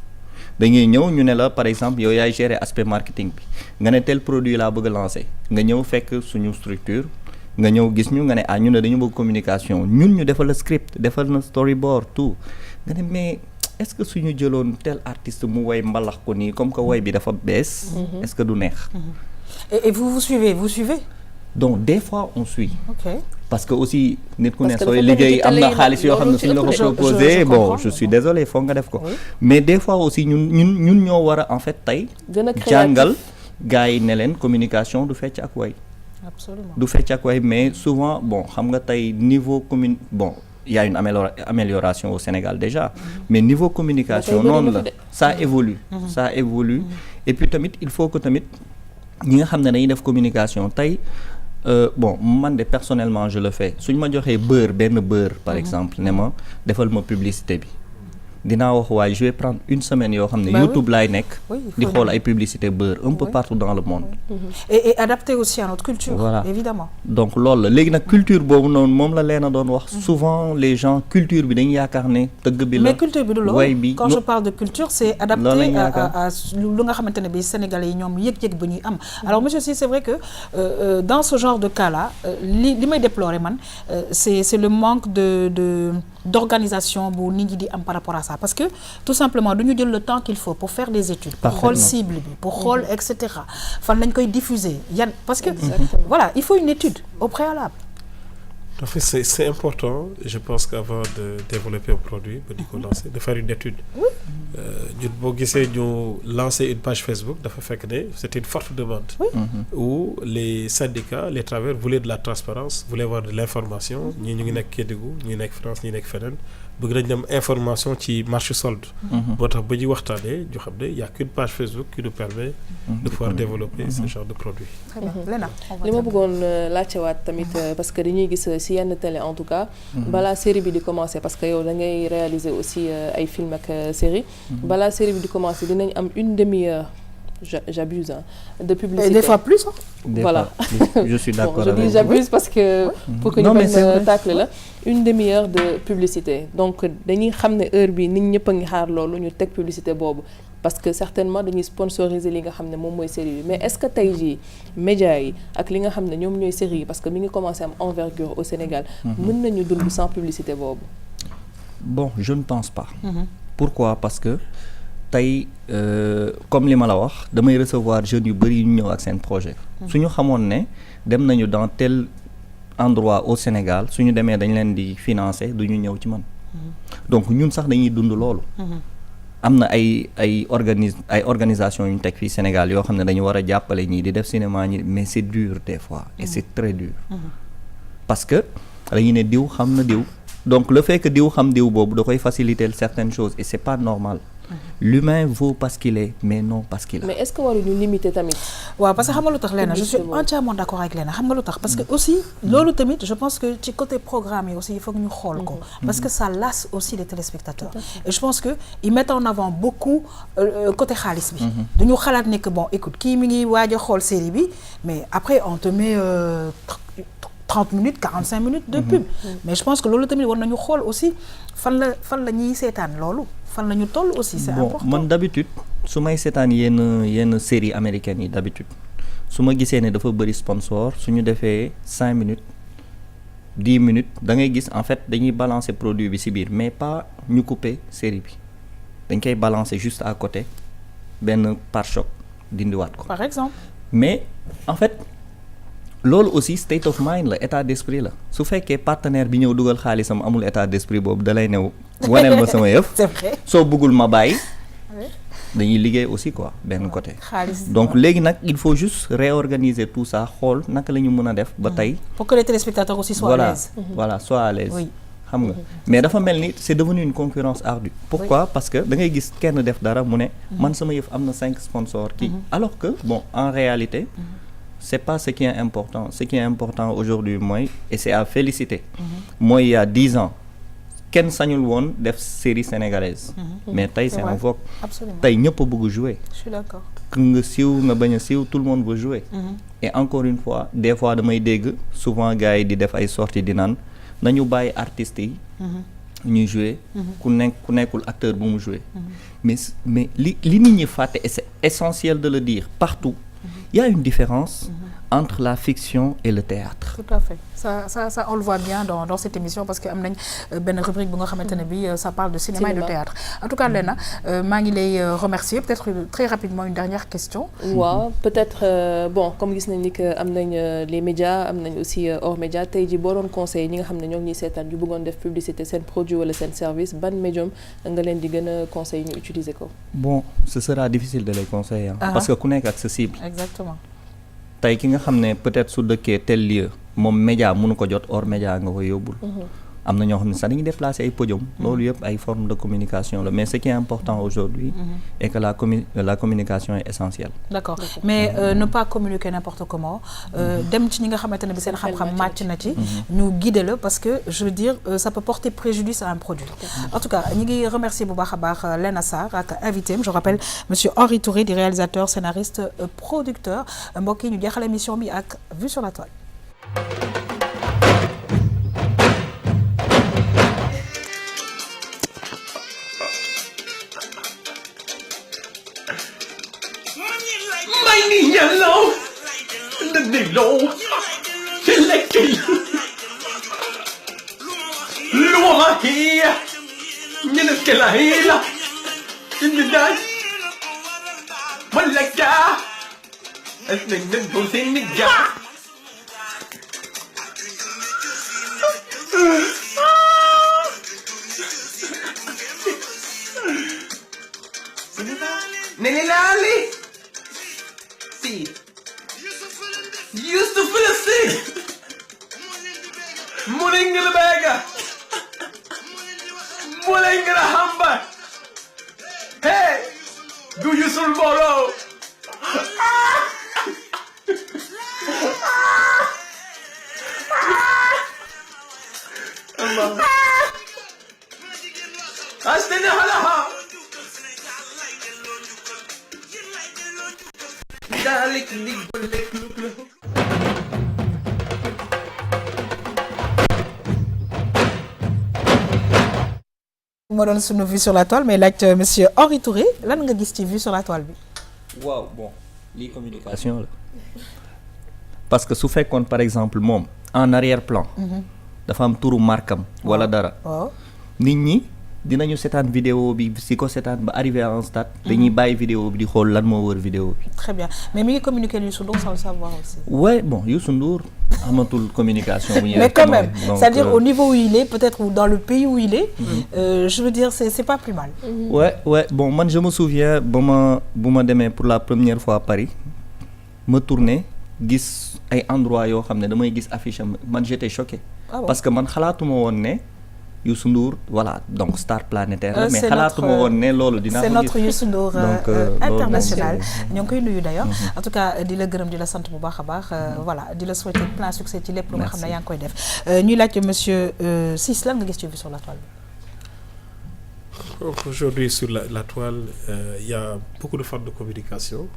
dañuy ñëw ñu ne la par exemple yow yaay gérer aspect marketing bi nga ne tel produit laa bëgg a lancer nga ñëw fekk suñu structure nga ñëw gis ñu nga ne ñu ne dañu bëgg communication ñun ñu defal la script defal na storyboard tout nga ne mais est-ce que suñu jëloon tel artiste mu woy mbalax ko nii comme que woy bi dafa bees est-ce que du neex. Et vous suivez donc des fois on suit. Ok. Parce que aussi nit ku ne sooy liggéey am na xaalis yoo xam ne suñu la ko proposé bon je suis désolé foog nga def ko mais des fois aussi ñun ñoo war a en fait tey jàngal gars yi ne leen communication du fecc ak way. Absolument. du fecc ak way mais souvent bon xam nga tey niveau bon il y a une amélioration au Sénégal déjà mais niveau communication noonu la ça évolue et puis tamit il faut que tamit ñi nga xam ne dañuy def communication tey bon man de personnellement je le fais suñ ma joxee benn beurre par exemple ne ma defal ma publicité bi dinaa wax waaye je vais prendre une semaine yoo xam ne YouTube laay nekk di xool ay publicité beurre un peu partout dans le monde. Et adapté aussi à notre culture. Voilà. Évidemment. Donc loolu la léegi nag culture boobu noonu moom la leen a doon wax souvent les gens culture bi dañu yaakaar ne tëgg bi la mais culture bi du way loolu bi quand je parle de culture c'est adapté loolu lañu à lu nga xamante ne bi Sénégalais yi ñoom yëg-yëg bu ñuy am. Alors monsieur Sy c'est vrai que dans ce genre de cas là li may déplorer man c'est le manque d'organisation bu nit ñi di am par rapport à ça parce que tout simplement du ñu jël le temps qu'il faut pour faire des études pour xool cible bi pour xool et cetera fan lañ koy diffuser yan parce que voilà il faut une étude au préalable. En fait, c'est important, je pense qu'avant de développer un produit, de faire une étude. Nous avons lancé une page Facebook, c'était une forte demande, où les syndicats, les travailleurs voulaient de la transparence, voulaient avoir de l'information. Nous sommes en Kédougou, nous sommes en France, nous sommes en Fédéral. Nous avons des informations qui marchent solde. Il n'y a qu'une page Facebook qui nous permet de pouvoir développer ce genre de produit. Très bien. Léna, li ma bëggoon laajtewaat tamit parce que dañuy gis si yenn télé en tout cas balaa série bi di commencer parce que yow da ngay réaliser aussi ay film ak série balaa série bi di commencer dinañ am une demi-heure j'abuse hein, de publicité. Et des fois plus. Hein. Voilà. Je suis d'accord. Bon, je dis j'abuse parce que pour que ñu bañ tàkle la une demi-heure de publicité donc dañuy xam ne heure bi nit ñëpp a ngi xaar loolu ñu teg publicité boobu parce que certainement dañuy sponsoriser li nga xam ne moom mooy série yi mais est-ce que tey jii médias yi ak li nga xam ne ñoom ñooy série yi parce que mi ngi commencé am envergure au Sénégal mën nañu dund sans publicité boobu. Bon, je ne pense pas. Pourquoi? Parce que tey comme li ma la wax damay recevoir jeunes yu bëri yu ñu ñëw ak seen projet. suñu xamoon ne dem nañu dans tel endroit au Sénégal suñu demee dañ leen di financer du ñu ñëw ci man. donc ñun sax dañuy dund loolu. am na ay organisation yu ñu teg fii Sénégal yoo xam ne dañu war a jàppale ñii di def cinéma ñi mais c'est dur des fois et c'est très dur. parce que dañu ne diw xam na diw. donc le fait que diw xam diw boobu da koy faciliter certaines choses et c'est pas normal. L'humain vaut parce qu'il est mais non parce qu'il a. mais est-ce que waruñu limiter tamit. waaw parce que xam nga lu tax Léna je suis entièrement d'accord avec Léna xam nga lu tax parce que aussi loolu tamit je pense que ci côté programme yi aussi il faut que ñu xool ko parce que ça lasse aussi les téléspectateurs et je pense que ils mettent en avant beaucoup côté xaalis bi dañu xalaat ne que bon écoute kii mi ngi waaj a xool série bi mais après on te met 30 minutes 45 minutes de pub mais je pense que loolu tamit war nañu xool aussi fan la ñuy seetaan loolu fan la ñu toll aussi c'est important. Man d'habitude su may seetaan yenn série américaines yi d'habitude su ma gisee ne dafa bëri sponsor su ñu defee 5 minutes 10 minutes da ngay gis en fait dañuy balancer produit bi ci biir mais pas ñu couper série bi dañ koy balancer juste à côté benn pare-choc dindiwaat ko. par exemple. mais en fait loolu aussi state of mind la état d'esprit la su fekkee partenaire bi ñëw dugal xaalisam amul état d'esprit boobu dalay new waneel ma sama yëf. c'est vrai. soo bëggul ma bàyyi. dañuy liggéey aussi quoi benn côté. donc léegi nag il faut juste réorganiser tout ça xool naka la ñu mën a def ba tey. pour que les téléspectateurs aussi soient à l'aise. voilà soient à l'aise. oui xam nga mais dafa mel ni c'est devenu une concurrence ardue. pourquoi parce que da ngay gis kenn def dara mu ne. man sama yëf am na 5 sponsors kii. alors que bon en réalité. c'est pas ce qui est important ce qui est important aujourd'hui mooy et c'est à féliciter. mooy il y a 10 ans. kenn sañul woon def série sénégalaise. mais tey c'est en vogue. absolument tey ñëpp a bëgg jouer. je suis d'accord. que nga siiw nga bañ a siiw tout le monde veut jouer. et encore une fois des fois damay dégg souvent gars yi di def ay sorties di naan nañu bàyyi artistes yi. ñuy jouer. ku nekkul acteur bu mu jouer. mais li nit ñi fàtte et c'est essentiel de le dire partout. Il y a une différence entre la fiction et le théâtre. Tout à fait. Ça on le voit bien dans cette émission parce que am nañ benn rubrique bu nga xamante ne bi ça parle de cinéma et de théâtre. En tout cas Léna maa ngi lay remercier peut-être très rapidement une dernière question. waaw peut-être bon comme gis nañ ni que am nañ les médias am nañ aussi hors médias tey jii boo doon conseil ñi nga xam ne ñoo ngi ñuy seetaan ñu bëggoon def publicité seen produit wala seen service ban médium nga leen di gën a conseil ñu utiliser ko. bon ce sera difficile de les conseiller. parce que ku nekk accessible. exactement. tey ki nga xam ne peut-être su dëkkee tel lieu moom média mënu ko jot hors média nga koy yóbbul. am na ñoo xam ne sax dañuy déplacer ay podium. loolu yëpp ay forme de communication la mais ce qui est important aujourd'hui est que la communication est essentielle. d'accord mais ne pas communiquer n'importe comment dem ci ñi nga xamante ne bi seen xam-xam màcc na ci. ñu guider la parce que je veux dire ça peut porter préjudice à un produit. en tout cas ñi ngi remercier bu baax a baax Léna Sarr ak invité am je rappelle monsieur Henri Touré di réalisateur scénariste producteur mbokk yi ñu jeexal émission bi ak Vue sur la toile. Mày nhận lâu đừng để lộ trên lệch kỳ lúa mà hi nhân cái là hi là trên miền đất mình là cha đừng còn xin mình cha Nelly Yusuf Filistin Mulingala Bega Mulingala Hamba Hey do you soul borrow Allah Astana halaha Malik ndig ba lekk luk la moo doon sunu vue sur la toile mais laaj monsieur Henri Touré lan nga gis ci vue sur la toile bi. waaw bon lii communication la parce que su fekkoon par exemple moom en arrière-plan. dafa am turu markam wala dara. waaw nit ñi dinañu seetaan vidéo bi si ko seetaan ba arrivé à un stade. dañuy bàyyi vidéo bi di xool lan moo wër vidéo bi. très bien mais mi ngi communiquer Youssou Ndour sans le savoir aussi. ouais bon Youssou Ndour amatul communication. bu ñuy mais quand même donc, c'est-à-dire au niveau où il est peut-être ou dans le pays où il est. Je veux dire c'est pas plus mal. ouais bon man je me souviens bu ma demee pour la première fois à Paris ma tourné gis ay endroits yoo xam ne damay gis affiche am man j'étais choqué. Ah bon? Parce que man xalaatuma woon ne Youssou Ndour voilà donc star planétaire la mais c'est xalaatuma woon ne loolu dinaa c'est ko notre gis. Youssou Ndour Donc, international loolu ñoo ngi koy nuyu d'ailleurs en tout cas di la gërëm di la sant bu baax a baax voilà di la souhaiter plein succès ci lépp lu nga xam ne yaa ngi koy def ñuy laajte monsieur Ciss lan nga gis ci vue sur la toile bi. Aujourd'hui sur la toile il y a beaucoup de formes de communication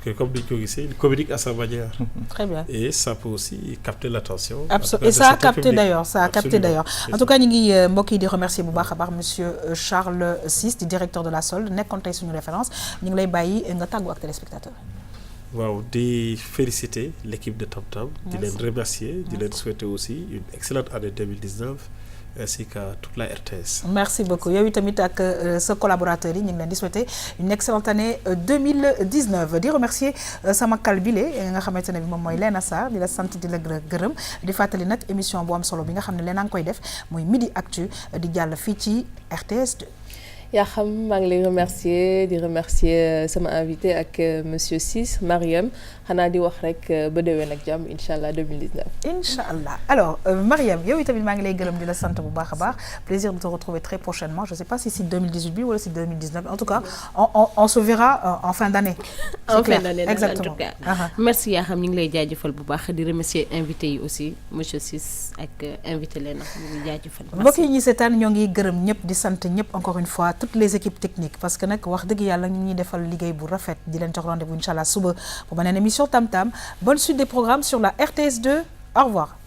que comme ni ñu ko gisee il communique à sa manière. Très bien. Et ça peut aussi capter l'attention. Et ça a capté d'ailleurs, ça a capté d'ailleurs. En tout cas ñu ngi mbokk yi di remercier bu baax a baax monsieur Charles Ciss di directeur de la SOLD nekkoon tey suñu référence ñu ngi lay bàyyi nga tàggu ak téléspectateurs. waaw di féliciter l'équipe de Tam Tam. di leen remercier di leen souhaiter aussi une excellente année 2019. ainsi qu'à toute la RTS. Merci beaucoup yow tamit ak sa collaborateurs yi ñu ngi leen di souhaiter une excellente année 2019 di remercier sama kal bile nga xamante ne bi moom mooy Léna Sarr di la sant di la gërëm di fàttali nag émission bu am solo bi nga xam ne Léna ngi koy def mooy Midi Actu di jàll fii ci RTS 2. yaa xam maa ngi lay di remercier sama invité ak monsieur Ciss Mariam xanaa di wax rek ba déwén ak jàmm incha allah 2019. incha allah alors Mariam yow tamit maa ngi lay gërëm di la sant bu baax a baax plaisir de te retrouver très prochainement je sais pas si 2018 bi wala si 2019 en tout cas on se verra en fin d'année. en fin d'année exactement en tout cas. merci yaa xam ñu ngi lay jaajëfal bu baax di remercier invité yi aussi monsieur Ciss ak invité Léna ñu ngi jaajëfal. mbokk yi ñi seetaan ñoo ngi gërëm ñëpp di sant ñëpp encore une fois toutes les équipes techniques parce que nag wax dëgg yàlla ñu ñuy defal liggéey bu rafet di leen jox rendez-vous incha allah suba pour beneen émission Tam Tam bonne suite des programmes sur la RTS 2 au revoir.